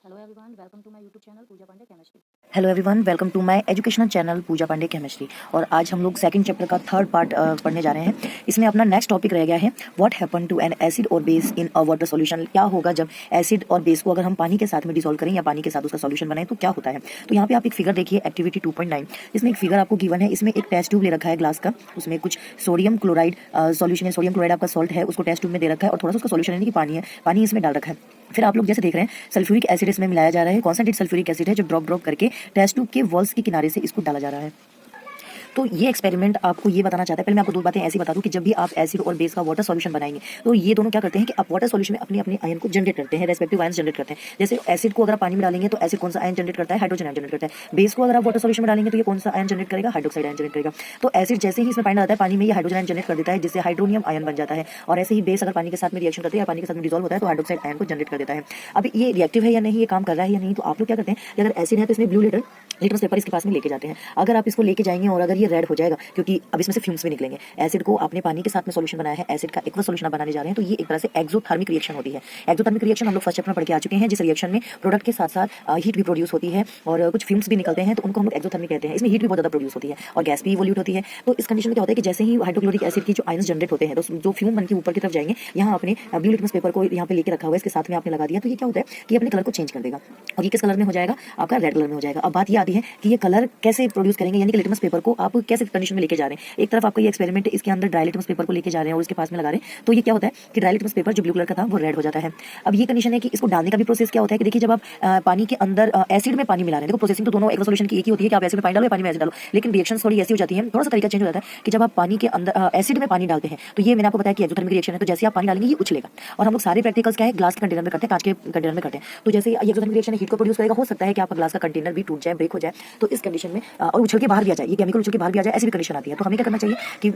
Hello everyone, welcome to my educational channel Pooja Pandey chemistry. और आज हम लोग सेकंड चैप्टर का थर्ड पार्ट पढ़ने जा रहे हैं। इसमें अपना नेक्स्ट टॉपिक रह गया है what happen to an acid और base in a water solution. क्या होगा जब एसिड और बेस को अगर हम पानी के साथ में डिसॉल्व करें या पानी के साथ उसका सॉल्यूशन बनाएं तो क्या होता है। तो यहाँ पे आप एक फिगर देखिए, एक्टिविटी 2.9। इसमें एक फिगर आपको गिवन है। इसमें एक टेस्ट ट्यूब ले रखा है ग्लास का, उसमें कुछ सोडियम क्लोराइड सॉल्यूशन है। सोडियम क्लोराइड आपका सॉल्ट है, उसको टेस्ट ट्यूब में दे रखा है और थोड़ा सा उसका सॉल्यूशन यानी कि पानी है, पानी इसमें डाल रखा है। फिर आप लोग जैसे देख रहे हैं सल्फ्यूरिक एसिड इसमें मिलाया जा रहा है। कॉन्सेंट्रेट सल्फ्यूरिक एसिड है जो ड्रॉप ड्रॉप करके टेस्ट ट्यूब के वॉल्स के किनारे से इसको डाला जा रहा है। तो ये एक्सपेरिमेंट आपको ये बताना चाहता है। पहले मैं आपको दो बातें ऐसी बता दूं कि जब भी आप एसिड और बेस का वाटर सॉल्यूशन बनाएंगे तो ये दोनों क्या करते हैं कि आप वाटर सॉल्यूशन में अपने अपने आयन को जनरेट करते हैं, रेस्पेक्टिव आयन जनरेट करते हैं। जैसे एसिड को अगर आप पानी में डालेंगे तो एसिड कौन सा आयन जनरेट करता है, हाइड्रोजन आयन जनरेट करता है। बेस को अगर आप वाटर सॉल्यूशन में डालेंगे तो ये कौन सा आयन जनरेट करेगा, हाइड्रोक्साइड आयन जनरेट करेगा। तो एसिड जैसे ही इसमें पानी डालता है पानी में ये हाइड्रोजन आयन जनरेट कर देता है जिससे हाइड्रोनियम आयन बन जाता है। और ऐसे ही बेस अगर पानी के साथ में रिएक्शन करते हैं या पानी के साथ में डिसॉल्व होता है तो हाइड्रोक्साइड आयन को जनरेट कर देता है। अब ये रिएक्टिव है या नहीं, ये काम कर रहा है या नहीं, तो आप लोग क्या करते हैं कि अगर एसिड है तो इसमें ब्लू लिटमस पेपर इसके पास में लेके जाते हैं। अगर आप इसको लेके जाएंगे और अगर ये रेड हो जाएगा, क्योंकि अब इसमें से फ्यूम्स भी निकलेंगे। एसिड को आपने पानी के साथ में सॉल्यूशन बनाया है, एसिड का एक्वस सॉल्यूशन बनाने जा रहे हैं, तो ये एक तरह से एक्सोथर्मिक रिएक्शन होती है। एक्सोथर्मिक रिएक्शन हम लोग फर्स्ट चैप्टर में पढ़ के आ चुके हैं, जिस रिएक्शन में प्रोडक्ट के साथ साथ हीट भी प्रोड्यूस होती है और कुछ फ्यूम्स भी निकलते हैं, तो उनको हम लोग एक्सोथर्मिक कहते हैं। इसमें हीट भी बहुत ज्यादा प्रोड्यूस होती है और गैस भी इवोल्यूट होती है। तो इस कंडीशन में क्या होता है कि जैसे ही हाइड्रोक्लोरिक एसिड की जो आयंस जनरेट होते हैं तो जो फ्यूम बन के ऊपर की तरफ जाएंगे, यहाँ आपने ब्लू लिटमस पेपर को यहाँ पे लेके रखा हुआ है, इसके साथ में आपने लगा दिया, तो ये क्या होता है कि अपने कलर को चेंज कर देगा और ये किस कलर में हो जाएगा, आपका रेड कलर में हो जाएगा। अब बात ये आती है कि ये कलर कैसे प्रोड्यूस करेंगे, यानी कि लिटमस पेपर को आप कैसे कंडीशन में लेके जा रहे हैं। एक तरफ आपका ये एक्सपेरिमेंट इसके अंदर ड्राई लिटमस पेपर को लेके जा रहे हैं और इसके पास में लगा रहे हैं, तो ये क्या होता है कि ड्राई लिटमस पेपर जो ब्लू कलर का था वो रेड हो जाता है। अब ये कंडीशन है कि इसको डालने का भी प्रोसेस क्या होता है कि देखिए जब आप पानी के अंदर एसिड में पानी मिला रहे हैं, देखो प्रोसेसिंग तो दोनों एक सॉल्यूशन की एक ही होती है कि आप एसिड में पानी डालो या पानी में एसिड डालो, लेकिन रिएक्शन थोड़ी ऐसी हो जाती है, थोड़ा सा तरीका चेंज हो जाता है कि जब आप पानी के अंदर एसिड में पानी डालते हैं तो ये मैंने आपको बताया कि एक्सोथर्मिक रिएक्शन है। तो जैसे आप पानी डालेंगे ये उछलेगा और हम लोग सारे प्रैक्टिकल्स क्या है ग्लास के कंटेनर में करते हैं, कांच के कंटेनर में करते हैं। तो जैसे ये एक्सोथर्मिक रिएक्शन हीट को प्रोड्यूस करेगा, हो सकता है कि आपका ग्लास का कंटेनर भी टूट जाए, ब्रेक हो जाए, तो इस कंडीशन में और उछल के बाहर भी आ जाए, ये केमिकल उछल के बाहर भी आ जाए, ऐसी भी कंडीशन आती है। तो हमें क्या करना चाहिए कि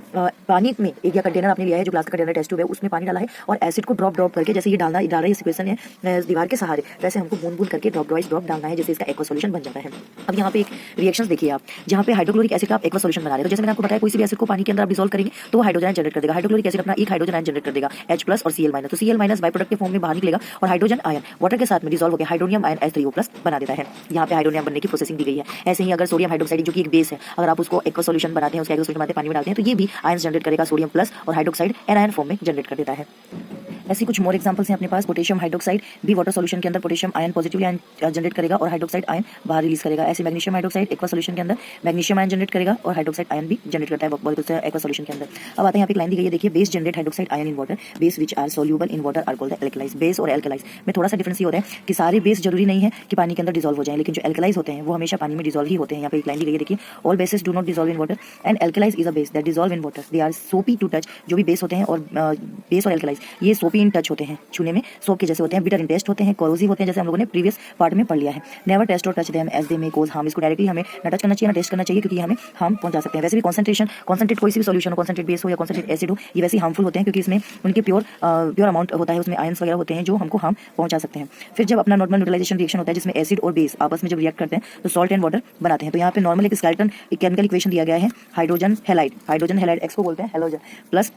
पानी में एक या कंटेनर आपने लिया है, जो ग्लास का कंटेनर टेस्ट ट्यूब है, उसमें पानी डाला है और एसिड को ड्रॉप ड्रॉप करके, जैसे ये डाल रहा है सिचुएशन है दीवार के सहारे, वैसे हमको बूंद बूंद करके ड्रॉप वाइज ड्रॉप डालना है, जैसे इसका एक्वा सॉल्यूशन बन जाता है। अब यहाँ पे एक रिएक्शंस देखिए आप, जहाँ पे हाइड्रोक्लोरिक एसिड का आप एक्वा सॉल्यूशन बना रहे हो, तो जैसे मैंने आपको बताया कोई सी भी एसिड को पानी के अंदर आप डिसॉल्व करेंगे तो वो हाइड्रोजन जनरेट कर देगा। हाइड्रोक्लोरिक एसिड अपना एक हाइड्रोजन आयन जनरेट कर देगा H+ और Cl-, तो Cl- बाई प्रोडक्ट के फॉर्म में बाहर निकलेगा और हाइड्रोजन आयन वाटर के साथ में डिसॉल्व होकर हाइड्रोनियम आयन H3O+ बना देता है। यहाँ पे हाइड्रोनियम बनने की प्रोसेसिंग दी गई है। ऐसे ही अगर सोडियम हाइड्रोक्साइड जो कि एक बेस है, अगर आप उसको एक्वा सॉल्यूशन बनाते हैं, उसका एक्वा सॉल्यूशन बनाते हैं, पानी में डालते हैं, तो ये भी आयंस जनरेट करेगा सोडियम प्लस और हाइड्रोक्साइड एनायन फॉर्म में जनरेट कर देता है। ऐसी कुछ मोर एग्जांपल्स हैं अपने पास। पोटेशियम हाइड्रोक्साइड भी वाटर सॉल्यूशन के अंदर potassium ion positively ion generate करेगा और हाइड्रोक्साइड आयन बाहर रिलीज करेगा। ऐसे मैग्नीशियम हाइड्रोक्साइड एक्वा सॉल्यूशन के अंदर मैग्नीशियम आयन जनरेट करेगा और हाइड्रोक्साइड आयन भी जनरेट करता है एक्वा सॉल्यूशन के अंदर। अब आते हैं यहाँ पे लाइन दी गई है, देखिए base generate hydroxide ion in water, base which are soluble in water are called alkalis. Base और एल्कलाइज में थोड़ा सा डिफरेंस ये होता है कि सारे बेस जरूरी नहीं है कि पानी के अंदर डिसॉल्व हो जाए, लेकिन जो एल्कलाइज होते हैं वो हमेशा पानी में डिसॉल्व ही होते हैं। यहाँ पे एक लाइन दी गई है, देखिए all bases do not dissolve in water and alkalis is a base that dissolve in water, they are soapy to touch. जो भी बेस होते हैं और बेस और एल्कलाइज ये सोपी इन टच होते हैं, छूने में सोप के जैसे होते हैं, बिटर इन टेस्ट होते हैं, कोरोसिव होते हैं, जैसे हम लोगों ने प्रीवियस पार्ट में पढ़ लिया है। नेवर टेस्ट और touch them as they may cause harm. इसको डायरेक्टली हमें ना टच करना चाहिए ना टेस्ट करना चाहिए, क्योंकि हमें हार्म पहुंचा सकते हैं। वैसे भी कॉन्सेंट्रेट कोई सी भी सॉल्यूशन हो, कॉन्सेंट्रेट बेस हो या कॉन्सेंट्रेट एसिड हो, ये वैसे ही हार्मफुल होते हैं क्योंकि इसमें उनके प्योर अमाउंट होता है, उसमें आयंस वगैरह होते हैं जो हमको हार्म पहुंचा सकते हैं। फिर जब अपना नॉर्मल न्यूट्रलाइजेशन रिएक्शन होता है जिसमें एसिड और बेस आपस में जब रिएक्ट करते हैं तो सॉल्ट एंड वाटर बनाते हैं। तो यहाँ पे नॉर्मल एक स्केलेटन केमिकल इक्वेशन दिया गया है, हाइड्रोजन हैलाइड एक्स को बोलते हैं halogen plus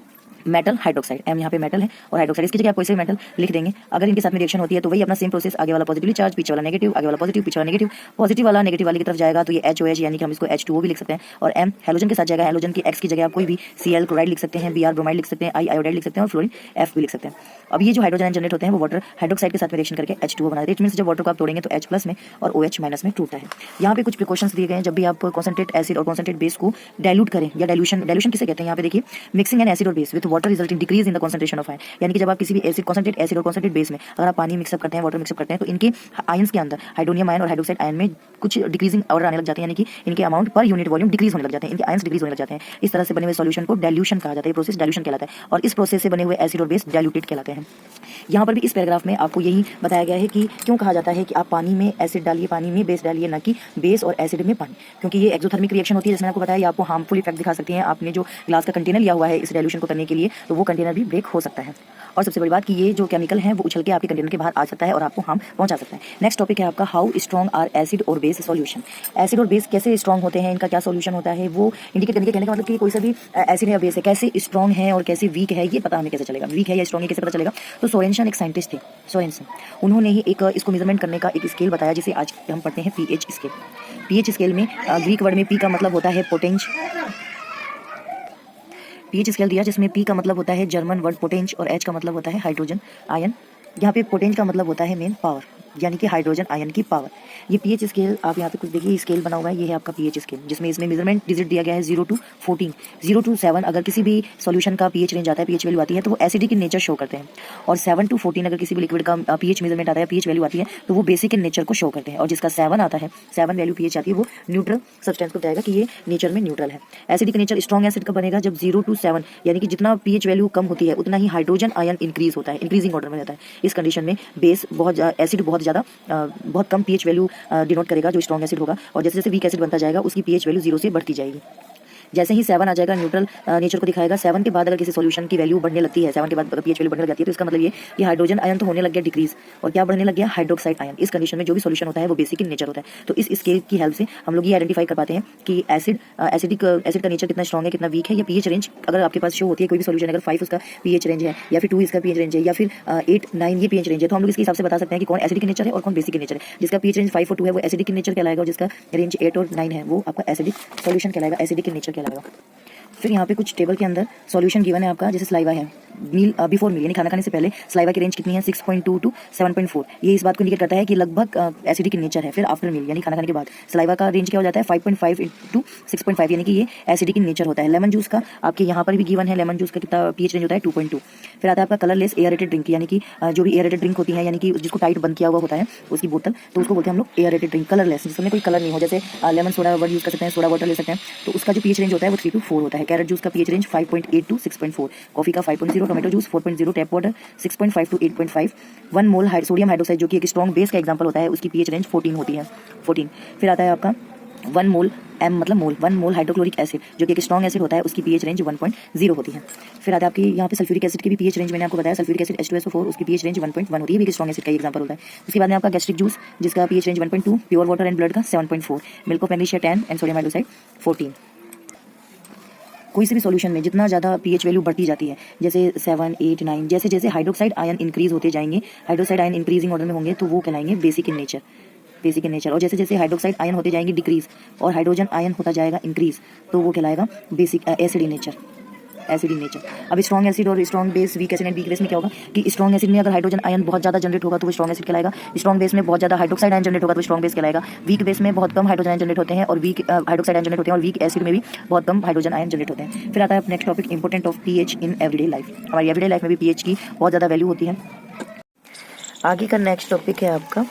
metal hydroxide, M यहाँ पे मेटल है और हाइड्रोक्साइड, इसकी जगह आप कोई से मेटल लिख देंगे। अगर इनके साथ में रिएक्शन होती है तो वही अपना सेम प्रोसेस, आगे वाला पॉजिटिवली चार्ज, पीछे वाला नेगेटिव, आगे वाला पॉजिटिव, पीछे वाला नेगेटिव, पॉजिटिव वाला नेगेटिव वाले की तरफ जाएगा तो ये HOH यानी कि हम इसको H2O भी लिख सकते हैं और M हेलोजन के साथ जाएगा। हेलोजन की X की जगह आप कोई भी Cl क्लोराइड लिख सकते हैं, Br ब्रोमाइड लिख सकते हैं, I आयोडाइड लिख सकते हैं और फ्लोरीन F भी लिख सकते हैं। अब ये जो हाइड्रोजन जनरेट होते हैं वो वाटर हाइड्रोक्साइड के साथ में रिएक्शन करके H2O बना देते हैं। इट मींस जब वाटर को आप तोड़ेंगे तो H+ में और OH- में टूटता है। यहाँ पे कुछ प्रिकॉशंस दिए गए हैं जब भी आप कॉन्सेंट्रेट एसिड और कॉन्सेंट्रेट बेस को डाइल्यूट करें या डाइल्यूशन किसे कहते हैं। यहाँ पे देखिए मिक्सिंग एन एसिड और base with water result in decrease in the concentration of ion, यानी कि जब आप किसी भी एसिड कॉन्सेंट्रेट एसिड और कॉन्सेंट्रेट बेस में अगर आप पानी मिक्सअप करते हैं, वाटर मिक्सअप करते हैं, तो इनके आयंस के अंदर हाइड्रोनियम आयन और हाइड्रोक्साइड आयन में कुछ डिक्रीजिंग ऑर्डर आने लग जाते हैं, यानी कि इनके amount per unit volume decrease होने लग जाते हैं, इनके आयंस डिक्रीज होने लग जाते हैं। इस तरह से बने हुए सॉल्यूशन को डाइल्यूशन कहा जाता है, प्रोसेस डाइल्यूशन कहलाता है और इस प्रोसेस से बने हुए एसिड और बेस डाइल्यूटेड कहलाते हैं। यहाँ पर भी इस पैराग्राफ में आपको यही बताया गया है कि क्यों कहा जाता है कि आप पानी में एसिड डालिए, पानी में बेस डालिए, ना कि बेस और एसिड में पानी, क्योंकि ये एक्सोथर्मिक रिएक्शन होती है। जैसे मैंने आपको बताया ये आपको हार्मफुल इफेक्ट दिखा सकती है। आपने जो ग्लास का कंटेनर लिया हुआ है इस डाइल्यूशन को करने के लिए चाहिए तो वो कंटेनर भी ब्रेक हो सकता है। और सबसे बड़ी बात कि ये जो केमिकल है वो उछल के आपके कंटेनर के बाहर आ सकता है और आपको हार्म पहुंचा सकता है। नेक्स्ट टॉपिक है आपका हाउ स्ट्रॉन्ग आर एसिड और बेस सॉल्यूशन। एसिड और बेस कैसे स्ट्रॉन्ग होते हैं, इनका क्या सॉल्यूशन होता है, वो इंडिकेट करने के कहने का मतलब कि कोई सा भी एसिड है या बेस है कैसे स्ट्रॉन्ग है और कैसे वीक है, ये पता हमें कैसे चलेगा, वीक है या स्ट्रॉन्ग है कैसे पता चलेगा। तो सोरेंसन एक साइंटिस्ट थे, सोरेंसन, उन्होंने ही एक इसको मेजरमेंट करने का एक स्केल बताया जिसे आज हम पढ़ते हैं पीएच स्केल। पीएच स्केल में ग्रीक वर्ड में पी का मतलब होता है पोटेंज, पीएच स्केल दिया जिसमें पी का मतलब होता है जर्मन वर्ड पोटेंज और एच का मतलब होता है हाइड्रोजन आयन। यहाँ पे पोटेंज का मतलब होता है मेन पावर, यानी कि हाइड्रोजन आयन की पावर। ये पीएच स्केल आप यहाँ पे कुछ देखिए, स्केल बना हुआ है, ये है आपका पीएच स्केल जिसमें इसमें मेजरमेंट डिजिट दिया गया है 0 to 14, 0 to 7 अगर किसी भी सॉल्यूशन का पीएच रेंज आता है, पीएच वैल्यू आती है तो वो एसिडिक इन नेचर शो करते हैं, और 7 to 14 अगर किसी भी लिक्विड का पीएच मेजरमेंट आता है, पीएच वैल्यू आती है तो वो बेसिक इन नेचर को शो करते हैं। और जिसका 7 आता है, 7 वैल्यू पीएच आती है, वो न्यूट्रल सब्सटेंस को बताएगा कि ये नेचर में न्यूट्रल है। एसिडिक नेचर स्ट्रॉन्ग एसिड का बनेगा जब 0 to 7 यानी कि जितना पीएच वैल्यू कम होती है उतना ही हाइड्रोजन आयन इंक्रीज होता है, इंक्रीजिंग ऑर्डर में रहता है। इस कंडीशन में बेस बहुत एसिड बहुत कम पीएच वैल्यू डिनोट करेगा जो स्ट्रॉन्ग एसिड होगा, और जैसे जैसे वीक एसिड बनता जाएगा उसकी पीएच वैल्यू 0 से बढ़ती जाएगी। जैसे ही 7 आ जाएगा न्यूट्रल नेचर को दिखाएगा। 7 के बाद अगर किसी सॉल्यूशन की वैल्यू बढ़ने लगती है, 7 के बाद अगर पीएच वैल्यू बढ़ने लग जाती है तो इसका मतलब ये कि हाइड्रोजन आयन तो होने लग गया डिक्रीज, और क्या बढ़ने लग गया, हाइड्रोक्साइड आयन। इस कंडीशन में जो भी सॉल्यूशन होता है वो बेसिक इन नेचर होता है। तो इस स्केल की हेल्प से हम लोग ये आइडेंटिफाई कर पाते हैं कि एसिड का नेचर कितना स्ट्रॉन्ग है, कितना वीक है, या पीएच रेंज अगर आपके पास शो होती है कोई भी सॉल्यूशन, अगर 5 उसका पीएच रेंज है, या फिर 2 इसका पीएच रेंज है, या फिर 8 9 ये पीएच रेंज है, तो हम लोग इसके हिसाब से बता सकते हैं कि कौन एसिडिक इन नेचर है और कौन बेसिक इन नेचर है। जिसका पीएच रेंज 5 और 2 है वो एसिडिक इन नेचर कहलाएगा, और जिसका रेंज 8 और 9 है वो आपका एसिडिक सॉल्यूशन कहलाएगा, एसिडिक इन नेचर कहलाएगा। फिर यहाँ पे कुछ टेबल के अंदर सॉल्यूशन गिवन है आपका, जैसे स्लाइवा है, मील बिफोर मील यानी खाना खाने से पहले स्लाइवा की रेंज कितनी है, 6.2 to 7.4। ये इस बात को इंडिकेट करता है कि लगभग एसिडिक इन नेचर है। फिर आफ्टर मील यानी खाना खाने के बाद स्लाइवा का रेंज क्या हो जाता है, 5.5 to 6.5 यानी कि ये एसिडिक इन नेचर होता है। लेमन जूस का आपके यहाँ पर भी गिवन है, लेमन जूस का कितना पीएच रेंज होता है, 2.2। फिर आता है आपका कलरलेस एयरेटेड ड्रिंक, यानी कि जो भी एयरेटेड ड्रिंक होती है, यानी कि जिसको टाइट बंद किया हुआ होता है उसकी बोतल, तो उसको बोलते हैं हम लोग एयरेटेड ड्रिंक, कलरलेस, जिसमें कोई कलर नहीं हो, जैसे लेमन सोडा वर्ड यूज कर सकते हैं, सोडा वाटर ले सकते हैं, तो उसका जो पीएच रेंज होता है वो 3 to 4 होता है। कैरेट जूस का पीएच रेंज 5.8 to 6.4, कॉफी का 5.0, tomato juice 4.0, tap water 6.5 to 8.5। 1 mole sodium hydroxide जो कि एक स्ट्रॉन्ग बेस का एग्जांपल होता है, उसकी पीएच रेंज 14 होती है, 14। फिर आता है आपका 1 मोल एम मतलब मोल, 1 मोल हाइड्रोक्लोरिक एसिड जो कि एक स्ट्रॉन्ग एसिड होता है, उसकी पीएच रेंज 1.0 होती है। फिर आता है आपकी यहाँ पे सल्फ्यूरिक एसिड की भी पीएच रेंज मैंने आपको बताया, सल्फ्यूरिक एसिड H2SO4 उसकी पीएच रेंज 1.1 होती है, भी एक स्ट्रॉन्ग एसिड का एग्जांपल होता है। उसके बाद में आपका गैस्ट्रिक जूस जिसका pH range 1.2, pure water and blood का 7.4, milk of magnesia 10 and sodium hydroxide 14। कोई से भी सॉल्यूशन में जितना ज़्यादा पीएच वैल्यू बढ़ती जाती है, जैसे 7 8 9, जैसे जैसे हाइड्रोक्साइड आयन इंक्रीज होते जाएंगे, हाइड्रोक्साइड आयन इंक्रीजिंग ऑर्डर में होंगे तो वो कहलाएंगे basic in nature, basic in nature. और जैसे जैसे हाइड्रोक्साइड आयन होते जाएंगे डिक्रीज और हाइड्रोजन आयन होता जाएगा इंक्रीज, तो वो कहलाएगा basic acid in nature, acid in nature. अब स्ट्रॉन्ग एसिड और strong base, weak acid and weak base में क्या होगा कि स्ट्रॉन्ग एसिड में अगर हाइड्रोजन आयन बहुत ज़्यादा जनरेट होगा तो वो स्ट्रॉन्ग एसिड कहलाएगा, स्ट्रॉन्ग बेस में बहुत ज़्यादा हाइड्रोक्साइड आयन जनरेट होगा तो स्ट्रॉन्ग बेस कहलाएगा, वीक बेस में बहुत कम हाइड्रोजन आयन जनरेट होते हैं और वीक हाइड्रोक्साइड आयन जनरेट होते हैं, और वीक एसिड में भी बहुत कम हाइड्रोजन आयन जनरेट होते हैं। फिर आता है next topic important of pH in everyday life. हमारी एवरीडे लाइफ में भी पीएच की बहुत ज़्यादा वैल्यू होती है। आगे का नेक्स्ट टॉपिक है आपका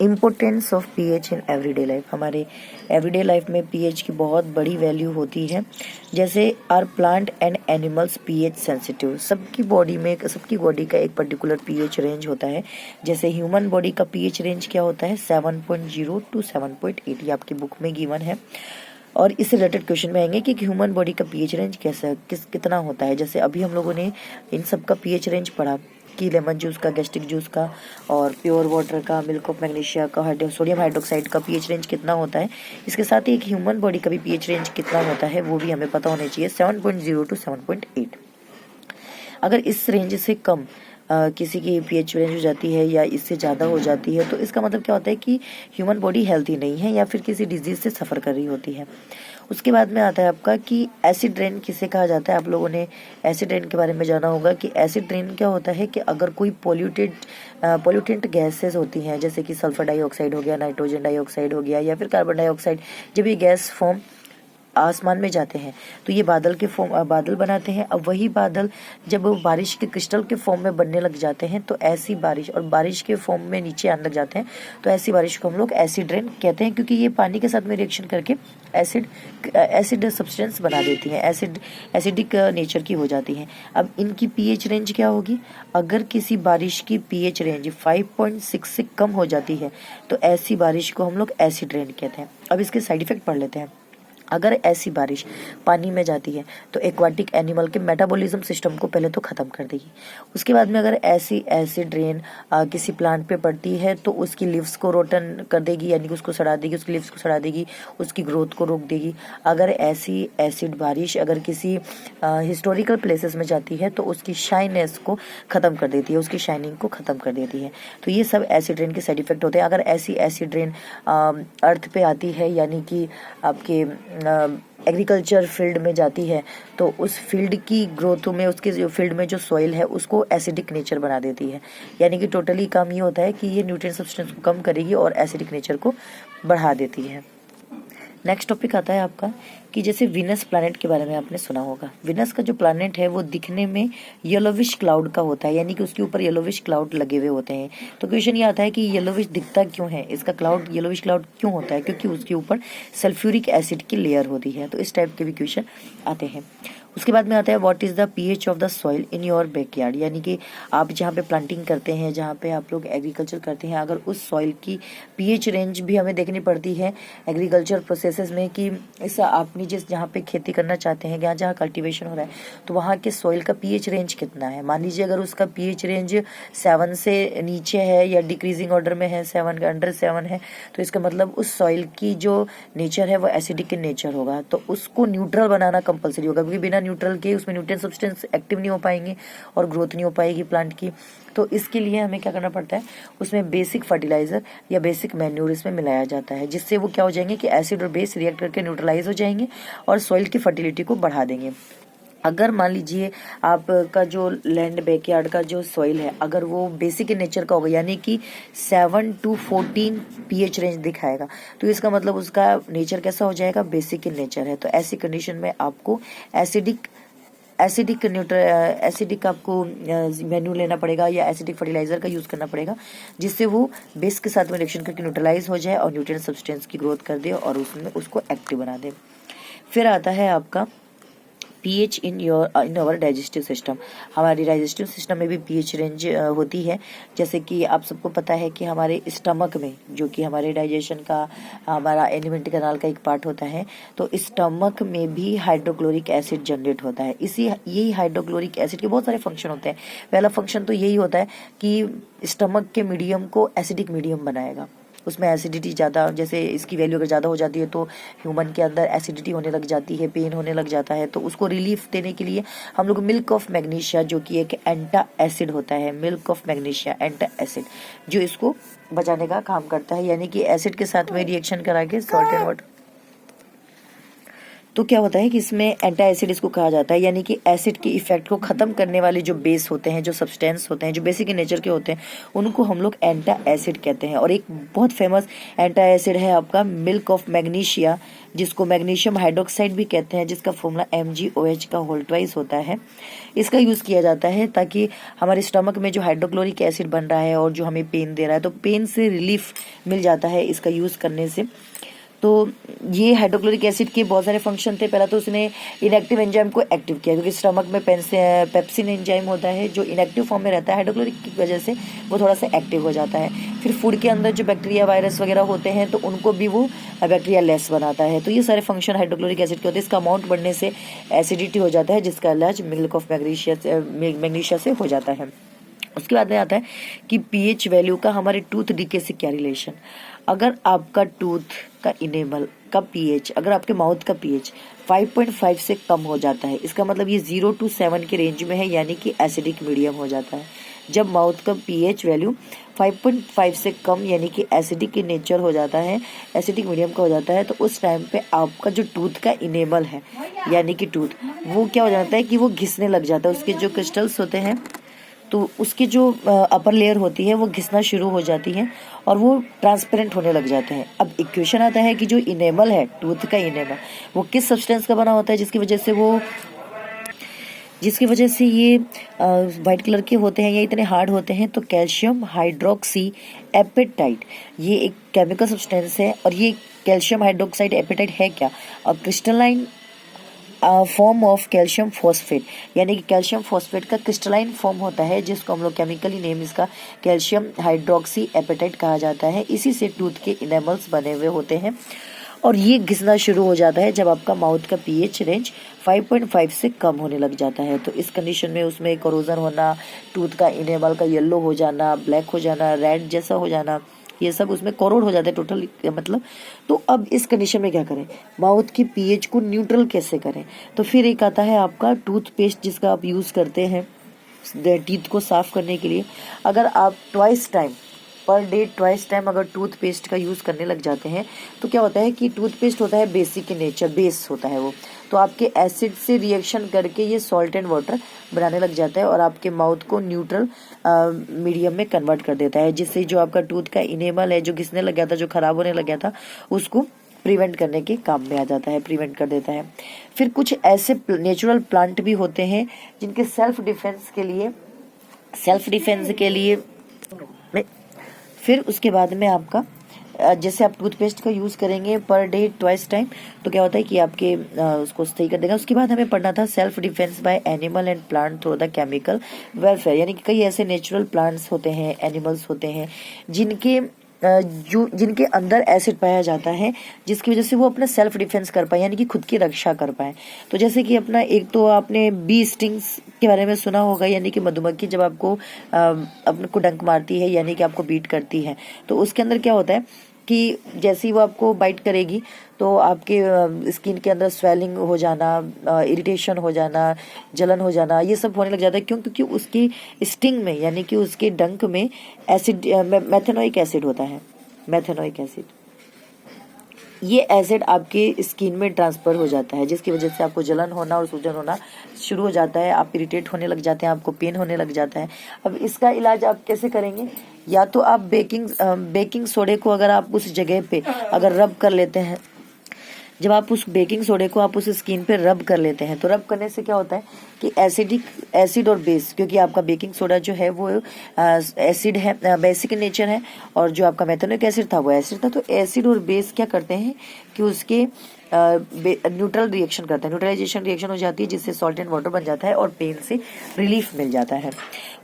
importance of pH in everyday life. हमारे एवरीडे लाइफ में पीएच की बहुत बड़ी वैल्यू होती है। जैसे our plant and animals pH sensitive, सबकी बॉडी का एक पर्टिकुलर पीएच रेंज होता है। जैसे ह्यूमन बॉडी का पीएच रेंज क्या होता है, 7.0 to 7.8, ये आपकी बुक में गिवन है। और इससे रिलेटेड क्वेश्चन में आएंगे कि ह्यूमन बॉडी का पीएच रेंज कैसा कितना होता है। जैसे अभी हम लोगों ने इन सब का पीएच रेंज पढ़ा कि लेमन जूस का, गैस्ट्रिक जूस का, और प्योर वाटर का, मिल्क ऑफ मैग्नीशिया का, सोडियम हाइड्रोक्साइड का पीएच रेंज कितना होता है। इसके साथ ही एक ह्यूमन बॉडी का भी पीएच रेंज कितना होता है वो भी हमें पता होना चाहिए, 7.0 to 7.8। अगर इस रेंज से कम किसी की पीएच रेंज हो जाती है या इससे ज़्यादा हो जाती है तो इसका मतलब क्या होता है कि ह्यूमन बॉडी हेल्थी नहीं है या फिर किसी डिजीज़ से सफ़र कर रही होती है। उसके बाद में आता है आपका कि एसिड रेन किसे कहा जाता है। आप लोगों ने एसिड रेन के बारे में जाना होगा कि एसिड रेन क्या होता है कि अगर कोई पोल्यूटेंट गैसेस होती हैं, जैसे कि सल्फर डाइऑक्साइड हो गया, नाइट्रोजन डाइऑक्साइड हो गया, या फिर कार्बन डाइऑक्साइड, जब ये गैस फॉर्म आसमान में जाते हैं तो ये बादल बनाते हैं। अब वही बादल जब बारिश के क्रिस्टल के फॉर्म में बनने लग जाते हैं तो ऐसी बारिश, और बारिश के फॉर्म में नीचे आने लग जाते हैं तो ऐसी बारिश को हम लोग एसिड रेन कहते हैं, क्योंकि ये पानी के साथ में रिएक्शन करके एसिड सब्सटेंस बना देती हैं, एसिडिक नेचर की हो जाती हैं। अब इनकी पीएच रेंज क्या होगी, अगर किसी बारिश की पीएच रेंज 5.6 से कम हो जाती है तो ऐसी बारिश को हम लोग एसिड रेन कहते हैं। अब इसके साइड इफेक्ट पढ़ लेते हैं। अगर ऐसी बारिश पानी में जाती है तो एक्वाटिक एनिमल के मेटाबॉलिज्म सिस्टम को पहले तो ख़त्म कर देगी। उसके बाद में अगर ऐसी एसिड रेन किसी प्लांट पे पड़ती है तो उसकी लीव्स को रोटन कर देगी, यानी कि उसको सड़ा देगी, उसकी लीव्स को सड़ा देगी, उसकी ग्रोथ को रोक देगी। अगर ऐसी एसिड बारिश अगर किसी हिस्टोरिकल प्लेसेस में जाती है तो उसकी शाइनेस को ख़त्म कर देती है, उसकी शाइनिंग को ख़त्म कर देती है। तो ये सब एसिड रेन के साइड इफेक्ट होते हैं। अगर ऐसी एसिड रेन अर्थ पे आती है, यानी कि आपके एग्रीकल्चर फील्ड में जाती है, तो उस फील्ड की ग्रोथ में, उसके जो फील्ड में जो सॉइल है उसको एसिडिक नेचर बना देती है। यानी कि टोटली काम ये होता है कि ये न्यूट्रिएंट सब्सटेंस को कम करेगी और एसिडिक नेचर को बढ़ा देती है। नेक्स्ट टॉपिक आता है आपका कि जैसे वीनस प्लैनेट के बारे में आपने सुना होगा। वीनस का जो प्लैनेट है वो दिखने में येलोविश क्लाउड का होता है, यानी कि उसके ऊपर येलोविश क्लाउड लगे हुए होते हैं। तो क्वेश्चन ये आता है कि येलोविश दिखता क्यों है, इसका क्लाउड येलोविश क्लाउड क्यों होता है? क्योंकि उसके ऊपर सल्फ्यूरिक एसिड की लेयर होती है। तो इस टाइप के भी क्वेश्चन आते हैं। उसके बाद में आता है what is the pH of the soil in your backyard, यानी कि आप जहाँ पे प्लांटिंग करते हैं, जहाँ पे आप लोग एग्रीकल्चर करते हैं, अगर उस सॉइल की पीएच रेंज भी हमें देखनी पड़ती है एग्रीकल्चर प्रोसेसेस में कि इस आपने जिस जहाँ पे खेती करना चाहते हैं, जहाँ कल्टीवेशन हो रहा है, तो वहाँ के सॉइल का पीएच रेंज कितना है। मान लीजिए अगर उसका पीएच रेंज 7 से नीचे है या डिक्रीजिंग ऑर्डर में है, 7 का अंडर 7 है, तो इसका मतलब उस सॉइल की जो नेचर है वो एसिडिक इन नेचर होगा। तो उसको न्यूट्रल बनाना कंपलसरी होगा, क्योंकि बिना न्यूट्रल के उसमें न्यूट्रिएंट सब्सटेंस एक्टिव नहीं हो पाएंगे और ग्रोथ नहीं हो पाएगी प्लांट की। तो इसके लिए हमें क्या करना पड़ता है, उसमें बेसिक फर्टिलाइजर या बेसिक मैन्योर इसमें मिलाया जाता है, जिससे वो क्या हो जाएंगे कि एसिड और बेस रिएक्ट करके न्यूट्रलाइज हो जाएंगे और सॉइल की फर्टिलिटी को बढ़ा देंगे। अगर मान लीजिए आपका जो लैंड बैकयार्ड का जो सॉइल है अगर वो बेसिक इन नेचर का होगा, यानी कि 7 to 14 पीएच रेंज दिखाएगा, तो इसका मतलब उसका नेचर कैसा हो जाएगा, बेसिक इन नेचर है। तो ऐसी कंडीशन में आपको एसिडिक आपको मेन्यू लेना पड़ेगा या एसिडिक फर्टिलाइजर का यूज करना पड़ेगा, जिससे वो बेस के साथ में रिएक्शन करके न्यूट्रलाइज हो जाए और न्यूट्रिएंट सब्सटेंस की ग्रोथ कर दे और उसमें उसको एक्टिव बना दे। फिर आता है आपका pH in our digestive system. हमारी डाइजेस्टिव सिस्टम में भी पीएच रेंज होती है। जैसे कि आप सबको पता है कि हमारे स्टमक में, जो कि हमारे डाइजेशन का, हमारा एलिमेंट्री कैनाल का एक पार्ट होता है, तो स्टमक में भी हाइड्रोक्लोरिक एसिड जनरेट होता है। यही हाइड्रोक्लोरिक एसिड के बहुत सारे फंक्शन होते हैं। पहला फंक्शन तो यही होता है कि स्टमक के मीडियम को एसिडिक मीडियम बनाएगा। उसमें एसिडिटी ज़्यादा, जैसे इसकी वैल्यू अगर ज़्यादा हो जाती है तो ह्यूमन के अंदर एसिडिटी होने लग जाती है, पेन होने लग जाता है। तो उसको रिलीफ देने के लिए हम लोग मिल्क ऑफ मैग्नीशिया, जो कि एक एंटा एसिड होता है, मिल्क ऑफ मैग्नीशिया एंटा एसिड, जो इसको बचाने का काम करता है, यानी कि एसिड के साथ में रिएक्शन करा के सॉल्ट एंड वाटर। तो क्या होता है कि इसमें एंटा एसिड इसको कहा जाता है, यानी कि एसिड के इफेक्ट को खत्म करने वाले जो बेस होते हैं, जो सब्सटेंस होते हैं, जो बेसिक नेचर के होते हैं, उनको हम लोग एंटा एसिड कहते हैं। और एक बहुत फेमस एंटा एसिड है आपका मिल्क ऑफ मैग्नीशिया, जिसको मैग्नीशियम हाइड्रोक्साइड भी कहते हैं, जिसका फॉर्मूला MgOH का होल ट्वाइस होता है। इसका यूज़ किया जाता है ताकि हमारे स्टमक में जो हाइड्रोक्लोरिक एसिड बन रहा है और जो हमें पेन दे रहा है, तो पेन से रिलीफ मिल जाता है इसका यूज़ करने से। तो ये हाइड्रोक्लोरिक एसिड के बहुत सारे फंक्शन थे। पहला तो उसने इनएक्टिव एंजाइम को एक्टिव किया, क्योंकि स्टमक में पेप्सिन एंजाइम होता है जो इनएक्टिव फॉर्म में रहता है, हाइड्रोक्लोरिक की वजह से वो थोड़ा सा एक्टिव हो जाता है। फिर फूड के अंदर जो बैक्टीरिया वायरस वगैरह होते हैं तो उनको भी वो बैक्टीरिया लेस बनाता है। तो ये सारे फंक्शन हाइड्रोक्लोरिक एसिड के होते हैं। इसका अमाउंट बढ़ने से एसिडिटी हो जाता है, जिसका इलाज मिल्क ऑफ मैग्नीशिया से हो जाता है। उसके बाद में आता है कि पीएच वैल्यू का हमारे टूथ डीके से क्या रिलेशन। अगर आपका टूथ का इनेमल का पीएच, अगर आपके माउथ का पीएच 5.5 से कम हो जाता है, इसका मतलब ये 0 to 7 के रेंज में है, यानी कि एसिडिक मीडियम हो जाता है। जब माउथ का पीएच वैल्यू 5.5 से कम यानी कि एसिडिक in नेचर हो जाता है, एसिडिक मीडियम का हो जाता है, तो उस टाइम पे आपका जो टूथ का इनेमल है, यानी कि टूथ, वो क्या हो जाता है कि वो घिसने लग जाता है। उसके जो क्रिस्टल्स होते हैं, तो उसकी जो अपर लेयर होती है वो घिसना शुरू हो जाती है और वो ट्रांसपेरेंट होने लग जाते हैं। अब इक्वेशन आता है कि जो इनेमल है, टूथ का इनेमल, वो किस सब्सटेंस का बना होता है, जिसकी वजह से ये वाइट कलर के होते हैं या इतने हार्ड होते हैं। तो कैल्शियम हाइड्रोक्सी एपेटाइट, ये एक केमिकल सब्सटेंस है। और ये कैल्शियम हाइड्रोक्साइड एपेटाइट है क्या, और crystalline form of calcium phosphate, यानी कि कैल्शियम फॉस्फेट का क्रिस्टलाइन फॉर्म होता है, जिसको हम लोग केमिकली नेम इसका कैल्शियम हाइड्रोक्सी एपेटाइट कहा जाता है। इसी से टूथ के इनेमल्स बने हुए होते हैं। और ये घिसना शुरू हो जाता है जब आपका माउथ का पीएच रेंज 5.5 से कम होने लग जाता है। तो इस कंडीशन में उसमें कोरोजन होना, टूथ का इनेमल का येलो हो जाना, ब्लैक हो जाना, रेड जैसा हो जाना, ये सब उसमें कोरोड हो जाते हैं टोटल मतलब। तो अब इस कंडीशन में क्या करें, माउथ की पीएच को न्यूट्रल कैसे करें? तो फिर एक आता है आपका टूथपेस्ट जिसका आप यूज़ करते हैं टीथ को साफ करने के लिए। अगर आप पर डे ट्वाइस टाइम अगर टूथपेस्ट का यूज़ करने लग जाते हैं तो क्या होता है कि टूथपेस्ट होता है बेसिक इन नेचर, बेस होता है वो, तो आपके एसिड से रिएक्शन करके ये सॉल्ट एंड वाटर बनाने लग जाता है और आपके माउथ को न्यूट्रल मीडियम में कन्वर्ट कर देता है, जिससे जो आपका टूथ का इनेमल है जो घिसने लग गया था, जो खराब होने लग गया था, उसको प्रिवेंट करने के काम में आ जाता है, प्रिवेंट कर देता है। फिर कुछ ऐसे नेचुरल प्लांट भी होते हैं जिनके सेल्फ डिफेंस के लिए फिर उसके बाद में आपका जैसे आप टूथपेस्ट का यूज़ करेंगे पर डे ट्वाइस टाइम, तो क्या होता है कि आपके उसको सही कर देगा। उसके बाद हमें पढ़ना था self defence bye animal and plant through the chemical welfare, यानी कि कई ऐसे नेचुरल प्लांट्स होते हैं, एनिमल्स होते हैं जिनके अंदर एसिड पाया जाता है, जिसकी वजह से वो अपना सेल्फ डिफेंस कर पाए, यानी कि खुद की रक्षा कर पाए। तो जैसे कि अपना एक तो आपने बी स्टिंग्स के बारे में सुना होगा, यानी कि मधुमक्खी जब आपको अपने को डंक मारती है, यानी कि आपको बीट करती है, तो उसके अंदर क्या होता है कि जैसे ही वो आपको बाइट करेगी तो आपके स्किन के अंदर स्वेलिंग हो जाना, इरिटेशन हो जाना, जलन हो जाना, ये सब होने लग जाता है। क्यों? क्योंकि उसकी स्टिंग में यानी कि उसके डंक में एसिड मेथेनोइक एसिड होता है, मेथेनोइक एसिड। ये एसिड आपके स्किन में ट्रांसफर हो जाता है, जिसकी वजह से आपको जलन होना और सूजन होना शुरू हो जाता है, आप इरिटेट होने लग जाते हैं, आपको पेन होने लग जाता है। अब इसका इलाज आप कैसे करेंगे? या तो आप बेकिंग सोडे को अगर आप उस जगह पे अगर रब कर लेते हैं, जब आप उस बेकिंग सोडे को आप उस स्किन पे रब कर लेते हैं, तो रब करने से क्या होता है कि एसिड और बेस, क्योंकि आपका बेकिंग सोडा जो है वो एसिड है, बेसिक इन नेचर है, और जो आपका मेथेनोइक एसिड था वो एसिड था। तो एसिड और बेस क्या करते हैं कि उसके न्यूट्रल रिएक्शन करता है, न्यूट्रलाइजेशन रिएक्शन हो जाती है, जिससे सॉल्ट एंड वाटर बन जाता है और पेन से रिलीफ मिल जाता है।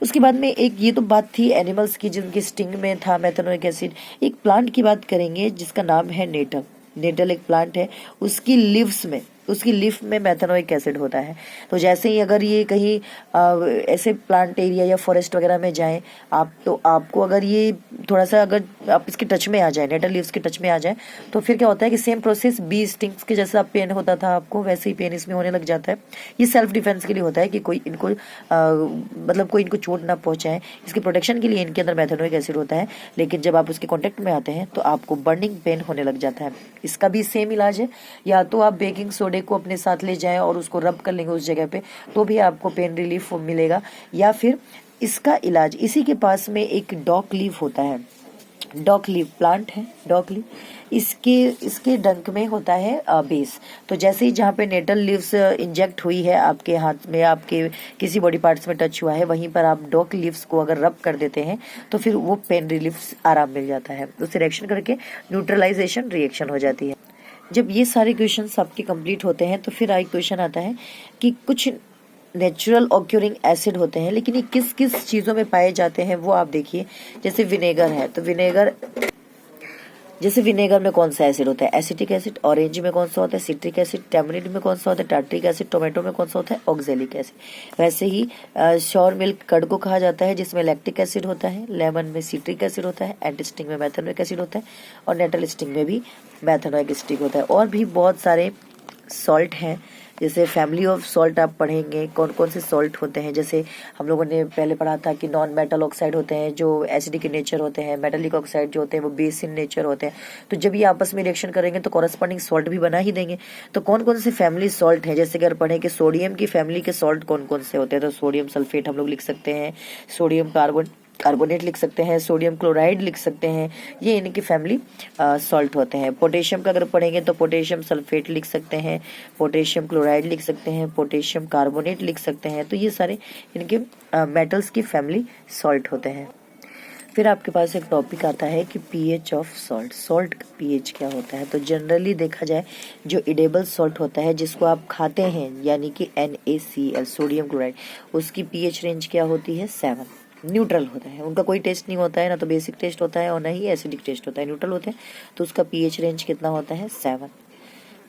उसके बाद में एक ये तो बात थी एनिमल्स की जिनकी स्टिंग में था मेथेनोइक एसिड। एक प्लांट की बात करेंगे जिसका नाम है नेटल। नेटल एक प्लांट है, उसकी लीफ में मेथेनोइक एसिड होता है। तो जैसे ही अगर ये कहीं ऐसे प्लांट एरिया या फॉरेस्ट वगैरह में जाएं आप, तो आपको अगर ये थोड़ा सा अगर आप इसके टच में आ जाए, नेटल लीव्स के टच में आ जाए, तो फिर क्या होता है कि सेम प्रोसेस बी स्टिंग्स के जैसा पेन होता था आपको, वैसे ही पेन इसमें होने लग जाता है। ये सेल्फ डिफेंस के लिए होता है कि कोई इनको मतलब कोई इनको चोट ना पहुंचाए, इसके प्रोटेक्शन के लिए इनके अंदर मेथेनोइक एसिड होता है। लेकिन जब आप उसके कॉन्टेक्ट में आते हैं तो आपको बर्निंग पेन होने लग जाता है। इसका भी सेम इलाज है, या तो आप बेकिंग सोडे को अपने साथ ले जाएं और उसको रब कर लेंगे उस जगह पे, तो भी आपको पेन रिलीफ मिलेगा। या फिर इसका इलाज, इसी के पास में एक डॉक लीफ होता है, डॉक लीफ प्लांट है, डॉक लीफ, इसके डंक में होता है बेस। तो जैसे ही जहाँ पे नेटल लीव्स इंजेक्ट हुई है आपके हाथ में, आपके किसी बॉडी पार्ट्स में टच हुआ है, वहीं पर आप डॉक लीव्स को अगर रब कर देते हैं तो फिर वो पेन रिलीफ आराम मिल जाता है, उससे रिएक्शन करके न्यूट्रलाइजेशन रिएक्शन हो जाती है। जब ये सारे क्वेश्चंस आपके कंप्लीट होते हैं तो फिर एक क्वेश्चन आता है कि कुछ नेचुरल ऑक्यूरिंग एसिड होते हैं, लेकिन ये किस किस चीज़ों में पाए जाते हैं वो आप देखिए। जैसे विनेगर है, तो विनेगर में कौन सा एसिड होता है? Acetic acid. ऑरेंज में कौन सा होता है? Citric acid. टैमरिंड में कौन सा होता है? Tartaric acid. टोमेटो में कौन सा होता है? Oxalic acid. वैसे ही श्योर मिल्क कर्ड को कहा जाता है, जिसमें लैक्टिक एसिड होता है। लेमन में सिट्रिक एसिड होता है। एंटी स्टिंग में मेथेनोइक एसिड होता है, और नेटल स्टिंग में भी मेथेनोइक एसिड होता है। और भी बहुत सारे सॉल्ट हैं, जैसे फैमिली ऑफ सॉल्ट आप पढ़ेंगे कौन कौन से सॉल्ट होते हैं। जैसे हम लोगों ने पहले पढ़ा था कि नॉन मेटल ऑक्साइड होते हैं जो एसिडिक इन नेचर होते हैं, मेटालिक ऑक्साइड जो होते हैं वो बेस इन नेचर होते हैं। तो जब ये आपस में रिएक्शन करेंगे तो कॉरस्पॉन्डिंग सॉल्ट भी बना ही देंगे। तो कौन कौन से फैमिली सॉल्ट हैं, जैसे अगर पढ़ें कि सोडियम की फैमिली के सॉल्ट कौन कौन से होते हैं, तो सोडियम सल्फेट हम लोग लिख सकते हैं, सोडियम कार्बोनेट लिख सकते हैं, सोडियम क्लोराइड लिख सकते हैं, ये इनकी फैमिली सॉल्ट होते हैं। पोटेशियम का अगर पढ़ेंगे तो पोटेशियम सल्फेट लिख सकते हैं, पोटेशियम क्लोराइड लिख सकते हैं, पोटेशियम कार्बोनेट लिख सकते हैं। तो ये सारे इनके मेटल्स की फैमिली सॉल्ट होते हैं। फिर आपके पास एक टॉपिक आता है कि पीएच ऑफ सॉल्ट, सॉल्ट का पीएच क्या होता है। तो जनरली देखा जाए जो इडेबल सॉल्ट होता है जिसको आप खाते हैं, यानी कि NaCl सोडियम क्लोराइड, उसकी पीएच रेंज क्या होती है? 7। न्यूट्रल होता है, उनका कोई टेस्ट नहीं होता है, ना तो बेसिक टेस्ट होता है और ना ही एसिडिक टेस्ट होता है, न्यूट्रल होते हैं। तो उसका पीएच रेंज कितना होता है 7।